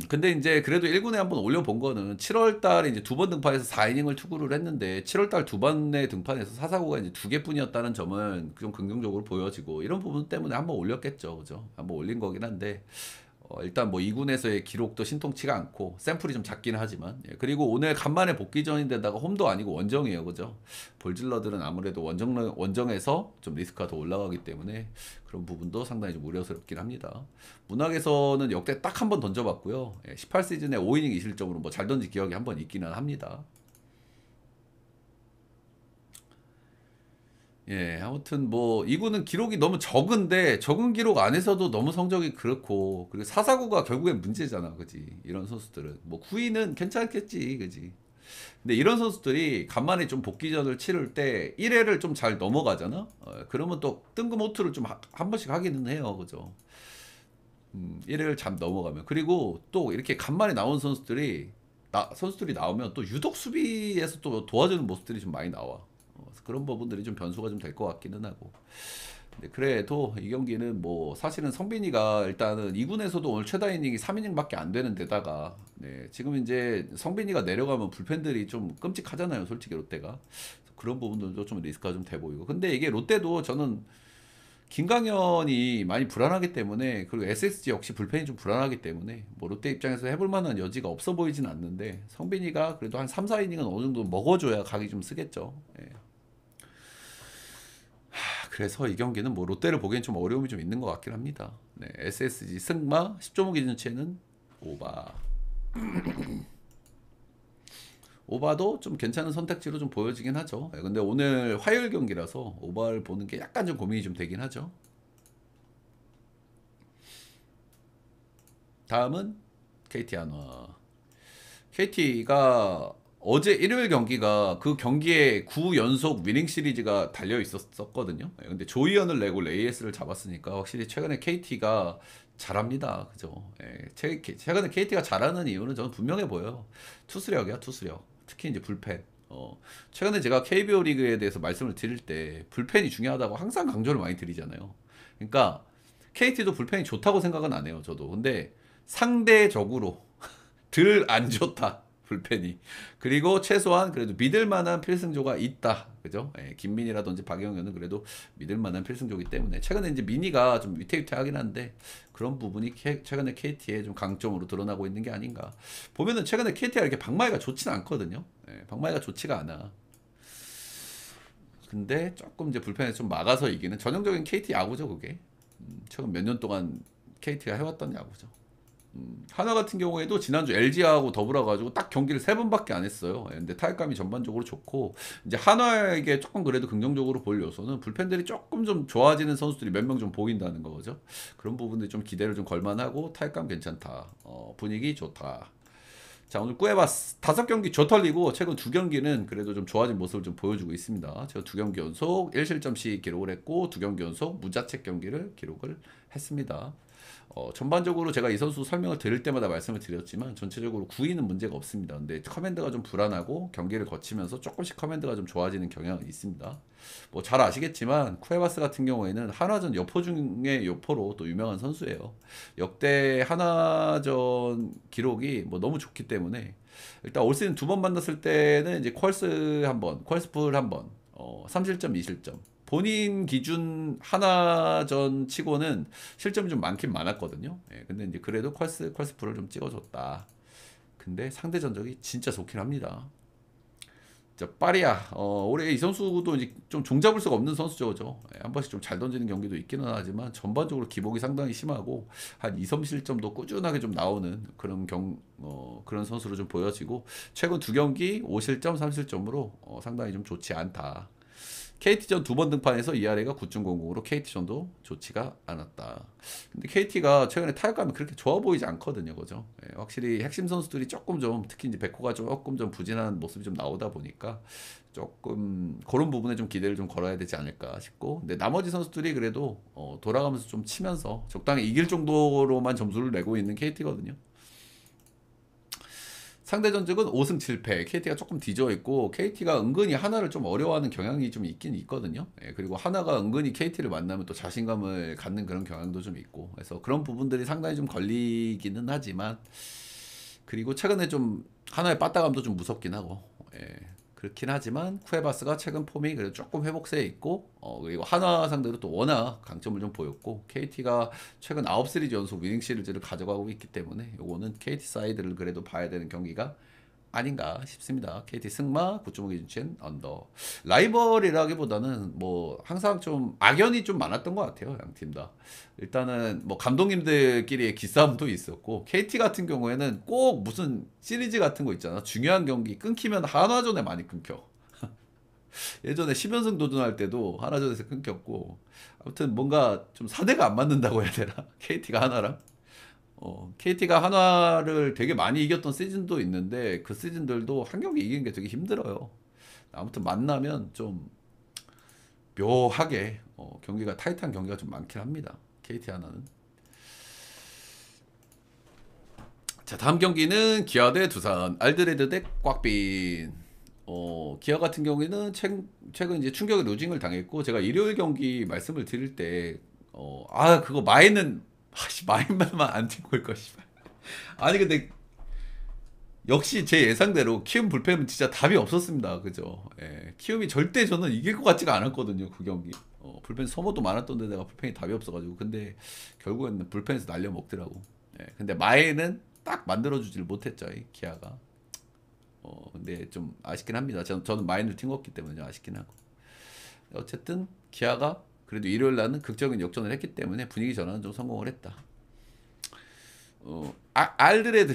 Speaker 1: 근데 이제 그래도 1군에 한번 올려본 거는 7월 달에 이제 두 번 등판해서 4이닝을 투구를 했는데 7월 달 두 번의 등판에서 449가 이제 두 개뿐이었다는 점은 좀 긍정적으로 보여지고 이런 부분 때문에 한번 올렸겠죠. 그죠? 한번 올린 거긴 한데 일단 뭐 2군에서의 기록도 신통치가 않고 샘플이 좀 작긴 하지만 그리고 오늘 간만에 복귀전인데다가 홈도 아니고 원정이에요. 그죠? 볼질러들은 아무래도 원정에서 좀 리스크가 더 올라가기 때문에 그런 부분도 상당히 좀 우려스럽긴 합니다. 문학에서는 역대 딱 한 번 던져봤고요. 18시즌에 5이닝 2실점으로 뭐 잘 던진 기억이 한 번 있기는 합니다. 예, 아무튼 뭐 이구는 기록이 너무 적은데 적은 기록 안에서도 너무 성적이 그렇고 그리고 449가 결국엔 문제잖아, 그지? 이런 선수들은 뭐 9위는 괜찮겠지, 그지? 근데 이런 선수들이 간만에 좀 복귀전을 치를 때 1회를 좀 잘 넘어가잖아. 그러면 또 뜬금호투를 좀 한 번씩 하기는 해요, 그죠? 1회를 잘 넘어가면 그리고 또 이렇게 간만에 나온 선수들이 나오면 또 유독 수비에서 또 도와주는 모습들이 좀 많이 나와. 그래서 그런 부분들이 좀 변수가 좀 될 것 같기는 하고. 근데 그래도 이 경기는 뭐 사실은 성빈이가 일단은 2군에서도 오늘 최다 이닝이 3이닝밖에 안 되는 데다가 지금 이제 성빈이가 내려가면 불펜들이 좀 끔찍하잖아요, 솔직히 롯데가. 그런 부분들도 좀 리스크가 좀 돼 보이고. 근데 이게 롯데도 저는 김강현이 많이 불안하기 때문에 그리고 SSG 역시 불펜이 좀 불안하기 때문에 뭐 롯데 입장에서 해볼 만한 여지가 없어 보이진 않는데 성빈이가 그래도 한 3, 4이닝은 어느 정도 먹어줘야 각이 좀 쓰겠죠. 예. 그래서 이 경기는 뭐 롯데를 보기엔 좀 어려움이 좀 있는 것 같긴 합니다. SSG 승마 10.5 기준치는 오바. 오바도 좀 괜찮은 선택지로 좀 보여지긴 하죠. 근데 오늘 화요일 경기라서 오바를 보는 게 약간 좀 고민이 좀 되긴 하죠. 다음은 KT 한화. KT가 어제 일요일 경기가 그 경기에 9연속 위닝 시리즈가 달려 있었거든요. 근데 조이언을 내고 레이에스를 잡았으니까 확실히 최근에 KT가 잘합니다. 그죠? 최근에 KT가 잘하는 이유는 저는 분명해 보여요. 투수력이야, 투수력. 특히 이제 불펜. 최근에 제가 KBO 리그에 대해서 말씀을 드릴 때 불펜이 중요하다고 항상 강조를 많이 드리잖아요. 그러니까 KT도 불펜이 좋다고 생각은 안 해요, 저도. 근데 상대적으로 덜 안 좋다. 불펜이. 그리고 최소한 그래도 믿을 만한 필승조가 있다. 그죠? 김민이라든지 박영현은 그래도 믿을 만한 필승조기 때문에 최근에 이제 민이가 좀 위태위태하긴 한데 그런 부분이 최근에 KT의 좀 강점으로 드러나고 있는 게 아닌가. 보면은 최근에 KT가 이렇게 방망이가 좋지는 않거든요. 방망이가 좋지가 않아. 근데 조금 이제 불펜에 좀 막아서 이기는 전형적인 KT 야구죠, 그게. 최근 몇 년 동안 KT가 해왔던 야구죠. 하나 같은 경우에도 지난주 LG하고 더불어가지고 딱 경기를 3번밖에 안 했어요. 근데 타격감이 전반적으로 좋고 이제 한화에게 조금 그래도 긍정적으로 볼 요소는 불펜들이 조금 좀 좋아지는 선수들이 몇 명 좀 보인다는 거죠. 그런 부분들이 좀 기대를 좀 걸만하고 타격감 괜찮다. 분위기 좋다. 자, 오늘 꾸에바스 5경기 저털리고 최근 2경기는 그래도 좀 좋아진 모습을 좀 보여주고 있습니다. 제가 2경기 연속 1실점씩 기록을 했고 2경기 연속 무자책 경기를 기록을 했습니다. 전반적으로 제가 이 선수 설명을 드릴 때마다 말씀을 드렸지만 전체적으로 9위는 문제가 없습니다. 근데 커맨드가 좀 불안하고 경기를 거치면서 조금씩 커맨드가 좀 좋아지는 경향은 있습니다. 뭐 잘 아시겠지만 쿠에바스 같은 경우에는 한화전 여포 중에 여포로 또 유명한 선수예요. 역대 한화전 기록이 뭐 너무 좋기 때문에 일단 올 시즌 2번 만났을 때는 이제 퀄스 한 번, 퀄스풀 한 번, 3실점, 2실점. 본인 기준 하나전 치고는 실점이 좀 많긴 많았거든요. 근데 이제 그래도 퀄스프를 좀 찍어줬다. 근데 상대 전적이 진짜 좋긴 합니다. 자, 파리야. 올해 이 선수도 이제 좀 종잡을 수가 없는 선수죠, 그죠? 한 번씩 좀 잘 던지는 경기도 있기는 하지만 전반적으로 기복이 상당히 심하고 한 2, 3실점도 꾸준하게 좀 나오는 그런 선수로 좀 보여지고 최근 2경기 5실점, 3실점으로 상당히 좀 좋지 않다. KT전 2번 등판에서 ERA가 9.00으로 KT전도 좋지가 않았다. 근데 KT가 최근에 타격감이 그렇게 좋아 보이지 않거든요, 그죠? 확실히 핵심 선수들이 조금 좀 특히 이제 백호가 조금 좀 부진한 모습이 좀 나오다 보니까 조금 그런 부분에 좀 기대를 좀 걸어야 되지 않을까 싶고, 근데 나머지 선수들이 그래도 돌아가면서 좀 치면서 적당히 이길 정도로만 점수를 내고 있는 KT거든요. 상대 전적은 5승 7패. KT가 조금 뒤져 있고, KT가 은근히 하나를 좀 어려워하는 경향이 좀 있긴 있거든요. 예, 그리고 하나가 은근히 KT를 만나면 또 자신감을 갖는 그런 경향도 좀 있고, 그래서 그런 부분들이 상당히 좀 걸리기는 하지만, 그리고 최근에 좀 하나의 빠따감도 좀 무섭긴 하고, 예, 그렇긴 하지만 쿠에바스가 최근 폼이 그래도 조금 회복세에 있고, 그리고 하나 상대로 또 워낙 강점을 좀 보였고, KT가 최근 9시리즈 연속 위닝 시리즈를 가져가고 있기 때문에 요거는 KT 사이드를 그래도 봐야 되는 경기가 아닌가 싶습니다. KT 승마 9.5 기준치엔 언더. 라이벌이라기보다는 뭐 항상 좀 악연이 좀 많았던 것 같아요. 양 팀 다. 일단은 뭐 감독님들끼리의 기싸움도 있었고, KT 같은 경우에는 꼭 무슨 시리즈 같은 거 있잖아. 중요한 경기 끊기면 한화전에 많이 끊겨. 예전에 10연승 도전할 때도 한화전에서 끊겼고, 아무튼 뭔가 좀 사대가 안 맞는다고 해야 되나? KT가 하나랑. KT가 한화를 되게 많이 이겼던 시즌도 있는데 그 시즌들도 한 경기 이기는 게 되게 힘들어요. 아무튼 만나면 좀 묘하게 경기가 타이트한 경기가 좀 많긴 합니다. KT 하나는. 자, 다음 경기는 기아 대 두산, 알드레드 대 꽉빈. 기아 같은 경우에는 최근 이제 충격의 루징을 당했고, 제가 일요일 경기 말씀을 드릴 때, 그거 마에는, 마에만 안 팀고 올 것이. 아니, 근데 역시 제 예상대로 키움 불펜은 진짜 답이 없었습니다. 그죠? 예, 키움이 절대 저는 이길 것 같지가 않았거든요. 그 경기. 불펜 소모도 많았던 데다가 불펜이 답이 없어가지고. 근데 결국에는 불펜에서 날려 먹더라고. 예, 근데 마에는 딱 만들어주질 못했죠. 이 기아가. 근데 좀 아쉽긴 합니다. 저는 마인을 튕겼기 때문에 아쉽긴 하고. 어쨌든 기아가 그래도 일요일 날은 극적인 역전을 했기 때문에 분위기 전환은 좀 성공을 했다. 알드레드,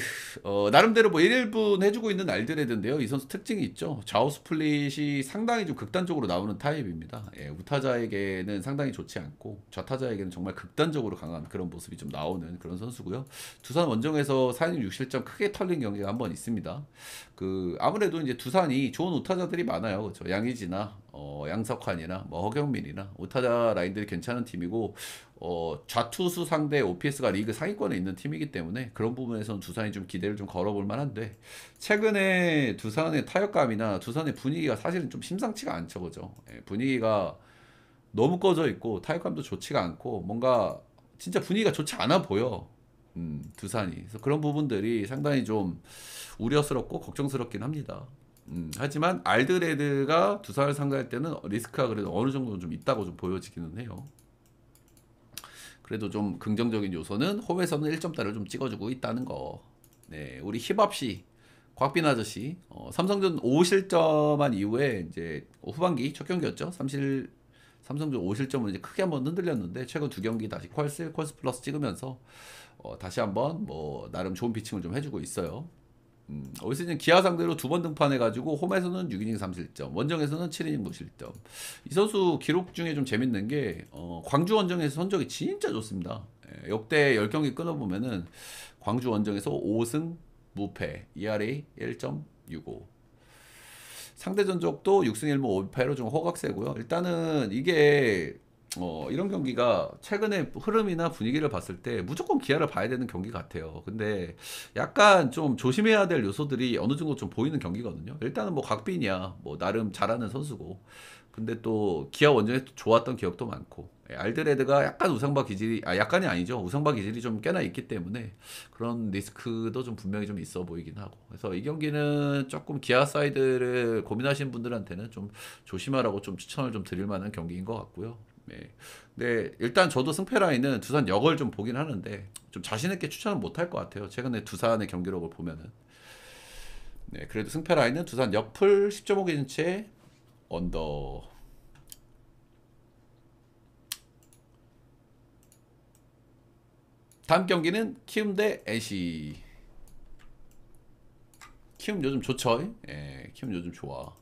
Speaker 1: 나름대로 뭐 1분 해주고 있는 알드레드인데요. 이 선수 특징이 있죠. 좌우 스플릿이 상당히 좀 극단적으로 나오는 타입입니다. 예, 우타자에게는 상당히 좋지 않고 좌타자에게는 정말 극단적으로 강한 그런 모습이 좀 나오는 그런 선수고요. 두산 원정에서 4이닝 6실점 크게 털린 경기가 한 번 있습니다. 아무래도 이제 두산이 좋은 우타자들이 많아요. 그렇죠? 양의지나 양석환이나 뭐 허경민이나 우타자 라인들이 괜찮은 팀이고, 좌투수 상대 OPS가 리그 상위권에 있는 팀이기 때문에 그런 부분에서는 두산이 좀 기대를 좀 걸어볼 만한데, 최근에 두산의 타격감이나 두산의 분위기가 사실은 좀 심상치가 않죠. 그죠? 예, 분위기가 너무 꺼져 있고 타격감도 좋지가 않고 뭔가 진짜 분위기가 좋지 않아 보여. 두산이. 그래서 그런 부분들이 상당히 좀 우려스럽고 걱정스럽긴 합니다. 하지만 알드레드가 두산을 상대할 때는 리스크가 그래도 어느 정도는 좀 있다고 좀 보여지기는 해요. 그래도 좀 긍정적인 요소는 홈에서는 1점대를 좀 찍어주고 있다는 거. 네, 우리 힙합씨, 곽빈 아저씨, 삼성전 5실점한 이후에 이제 후반기 첫 경기였죠. 삼성전 5실점을 이제 크게 한번 흔들렸는데 최근 두 경기 다시 퀄스 플러스 찍으면서 다시 한번 뭐 나름 좋은 피칭을 좀 해주고 있어요. 올 시즌 기아 상대로 두 번 등판해가지고 홈에서는 6이닝 3실점, 원정에서는 7이닝 무실점. 이 선수 기록 중에 좀 재밌는 게 광주 원정에서 성적이 진짜 좋습니다. 예, 역대 10경기 끊어보면은 광주 원정에서 5승 무패, ERA 1.65. 상대 전적도 6승 1무 5패로 좀 호각세고요. 일단은 이게 이런 경기가 최근의 흐름이나 분위기를 봤을 때 무조건 기아를 봐야 되는 경기 같아요. 근데 약간 좀 조심해야 될 요소들이 어느 정도 좀 보이는 경기거든요. 일단은 뭐 각빈이야 뭐 나름 잘하는 선수고, 근데 또 기아 원정에 또 좋았던 기억도 많고, 알드레드가 약간 우상바 기질이 약간이 아니죠. 우상바 기질이 좀 꽤나 있기 때문에 그런 리스크도 좀 분명히 좀 있어 보이긴 하고, 그래서 이 경기는 조금 기아 사이드를 고민하시는 분들한테는 좀 조심하라고 좀 추천을 좀 드릴 만한 경기인 것 같고요. 네. 네, 일단 저도 승패 라인은 두산 역을 좀 보긴 하는데 좀 자신 있게 추천은 못할 것 같아요. 최근에 두산의 경기력을 보면은. 네, 그래도 승패 라인은 두산 역풀 10.5 기준치에 언더. 다음 경기는 키움 대 NC. 키움 요즘 좋죠? 예, 키움 요즘 좋아.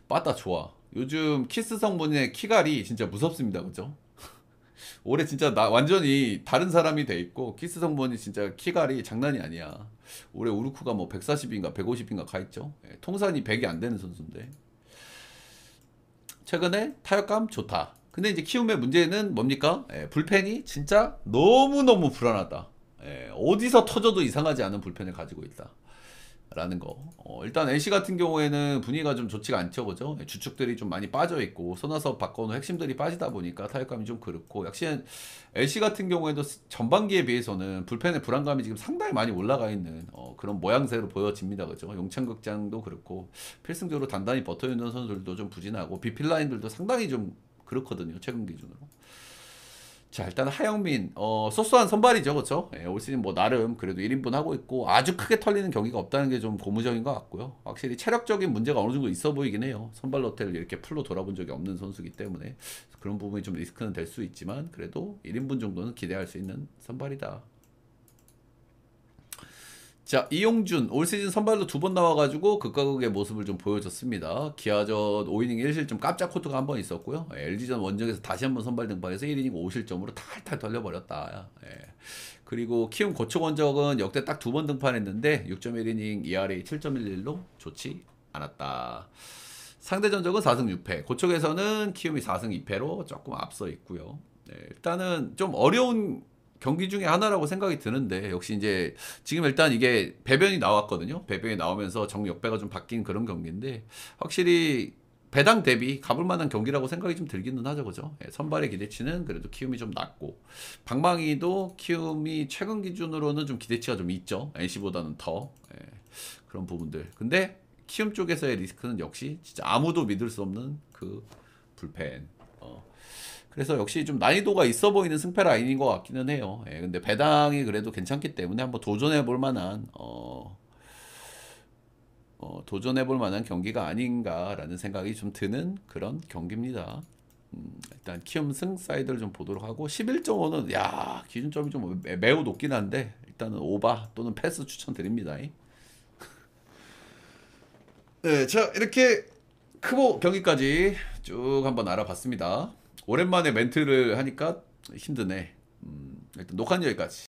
Speaker 1: 빠따 좋아. 요즘 키스 성분의 키갈이 진짜 무섭습니다. 그죠? 올해 진짜 나 완전히 다른 사람이 돼 있고, 키스 성분이 진짜 키갈이 장난이 아니야. 올해 우르쿠가 뭐 140인가 150인가 가 있죠. 예, 통산이 100이 안 되는 선수인데. 최근에 타격감 좋다. 근데 이제 키움의 문제는 뭡니까? 불펜이 진짜 너무너무 불안하다. 어디서 터져도 이상하지 않은 불펜을 가지고 있다. 라는 거. 일단 NC 같은 경우에는 분위기가 좀 좋지가 않죠, 그죠? 주축들이 좀 많이 빠져 있고 손아섭 박건우 핵심들이 빠지다 보니까 타격감이 좀 그렇고, 역시 NC 같은 경우에도 전반기에 비해서는 불펜의 불안감이 지금 상당히 많이 올라가 있는 그런 모양새로 보여집니다, 그죠? 용창극장도 그렇고 필승적으로 단단히 버텨주는 선수들도 좀 부진하고 비필라인들도 상당히 좀 그렇거든요, 최근 기준으로. 자, 일단 하영민 소소한 선발이죠, 그렇죠? 올 시즌 뭐 나름 그래도 1인분 하고 있고 아주 크게 털리는 경기가 없다는 게 좀 고무적인 것 같고요. 확실히 체력적인 문제가 어느 정도 있어 보이긴 해요. 선발 로테를 이렇게 풀로 돌아본 적이 없는 선수기 때문에 그런 부분이 좀 리스크는 될 수 있지만 그래도 1인분 정도는 기대할 수 있는 선발이다. 자, 이용준 올 시즌 선발로 2번 나와가지고 극과 극의 모습을 좀 보여줬습니다. 기아전 5이닝 1실점 깜짝 코트가 한 번 있었고요. LG전 원정에서 다시 한번 선발 등판해서 1이닝 5실점으로 탈탈 털려버렸다. 그리고 키움 고척 원정은 역대 딱 2번 등판했는데 6.1이닝 ERA 7.11로 좋지 않았다. 상대 전적은 4승 6패. 고척에서는 키움이 4승 2패로 조금 앞서 있고요. 일단은 좀 어려운 경기 중에 하나라고 생각이 드는데, 역시 이제 지금 일단 이게 배변이 나왔거든요. 배변이 나오면서 정역배가 좀 바뀐 그런 경기인데 확실히 배당 대비 가볼 만한 경기라고 생각이 좀 들기는 하죠, 그죠? 선발의 기대치는 그래도 키움이 좀 낮고, 방망이도 키움이 최근 기준으로는 좀 기대치가 좀 있죠. NC보다는 더 그런 부분들. 근데 키움 쪽에서의 리스크는 역시 진짜 아무도 믿을 수 없는 그 불펜. 그래서 역시 좀 난이도가 있어 보이는 승패 라인인 것 같기는 해요. 근데 배당이 그래도 괜찮기 때문에 한번 도전해 볼 만한 도전해 볼 만한 경기가 아닌가라는 생각이 좀 드는 그런 경기입니다. 일단 키움 승 사이드를 좀 보도록 하고, 11.5는 야, 기준점이 좀 매우 높긴 한데 일단은 오바 또는 패스 추천드립니다. 네, 자, 이렇게 크보 경기까지 쭉 한번 알아봤습니다. 오랜만에 멘트를 하니까 힘드네. 일단 녹화는 여기까지.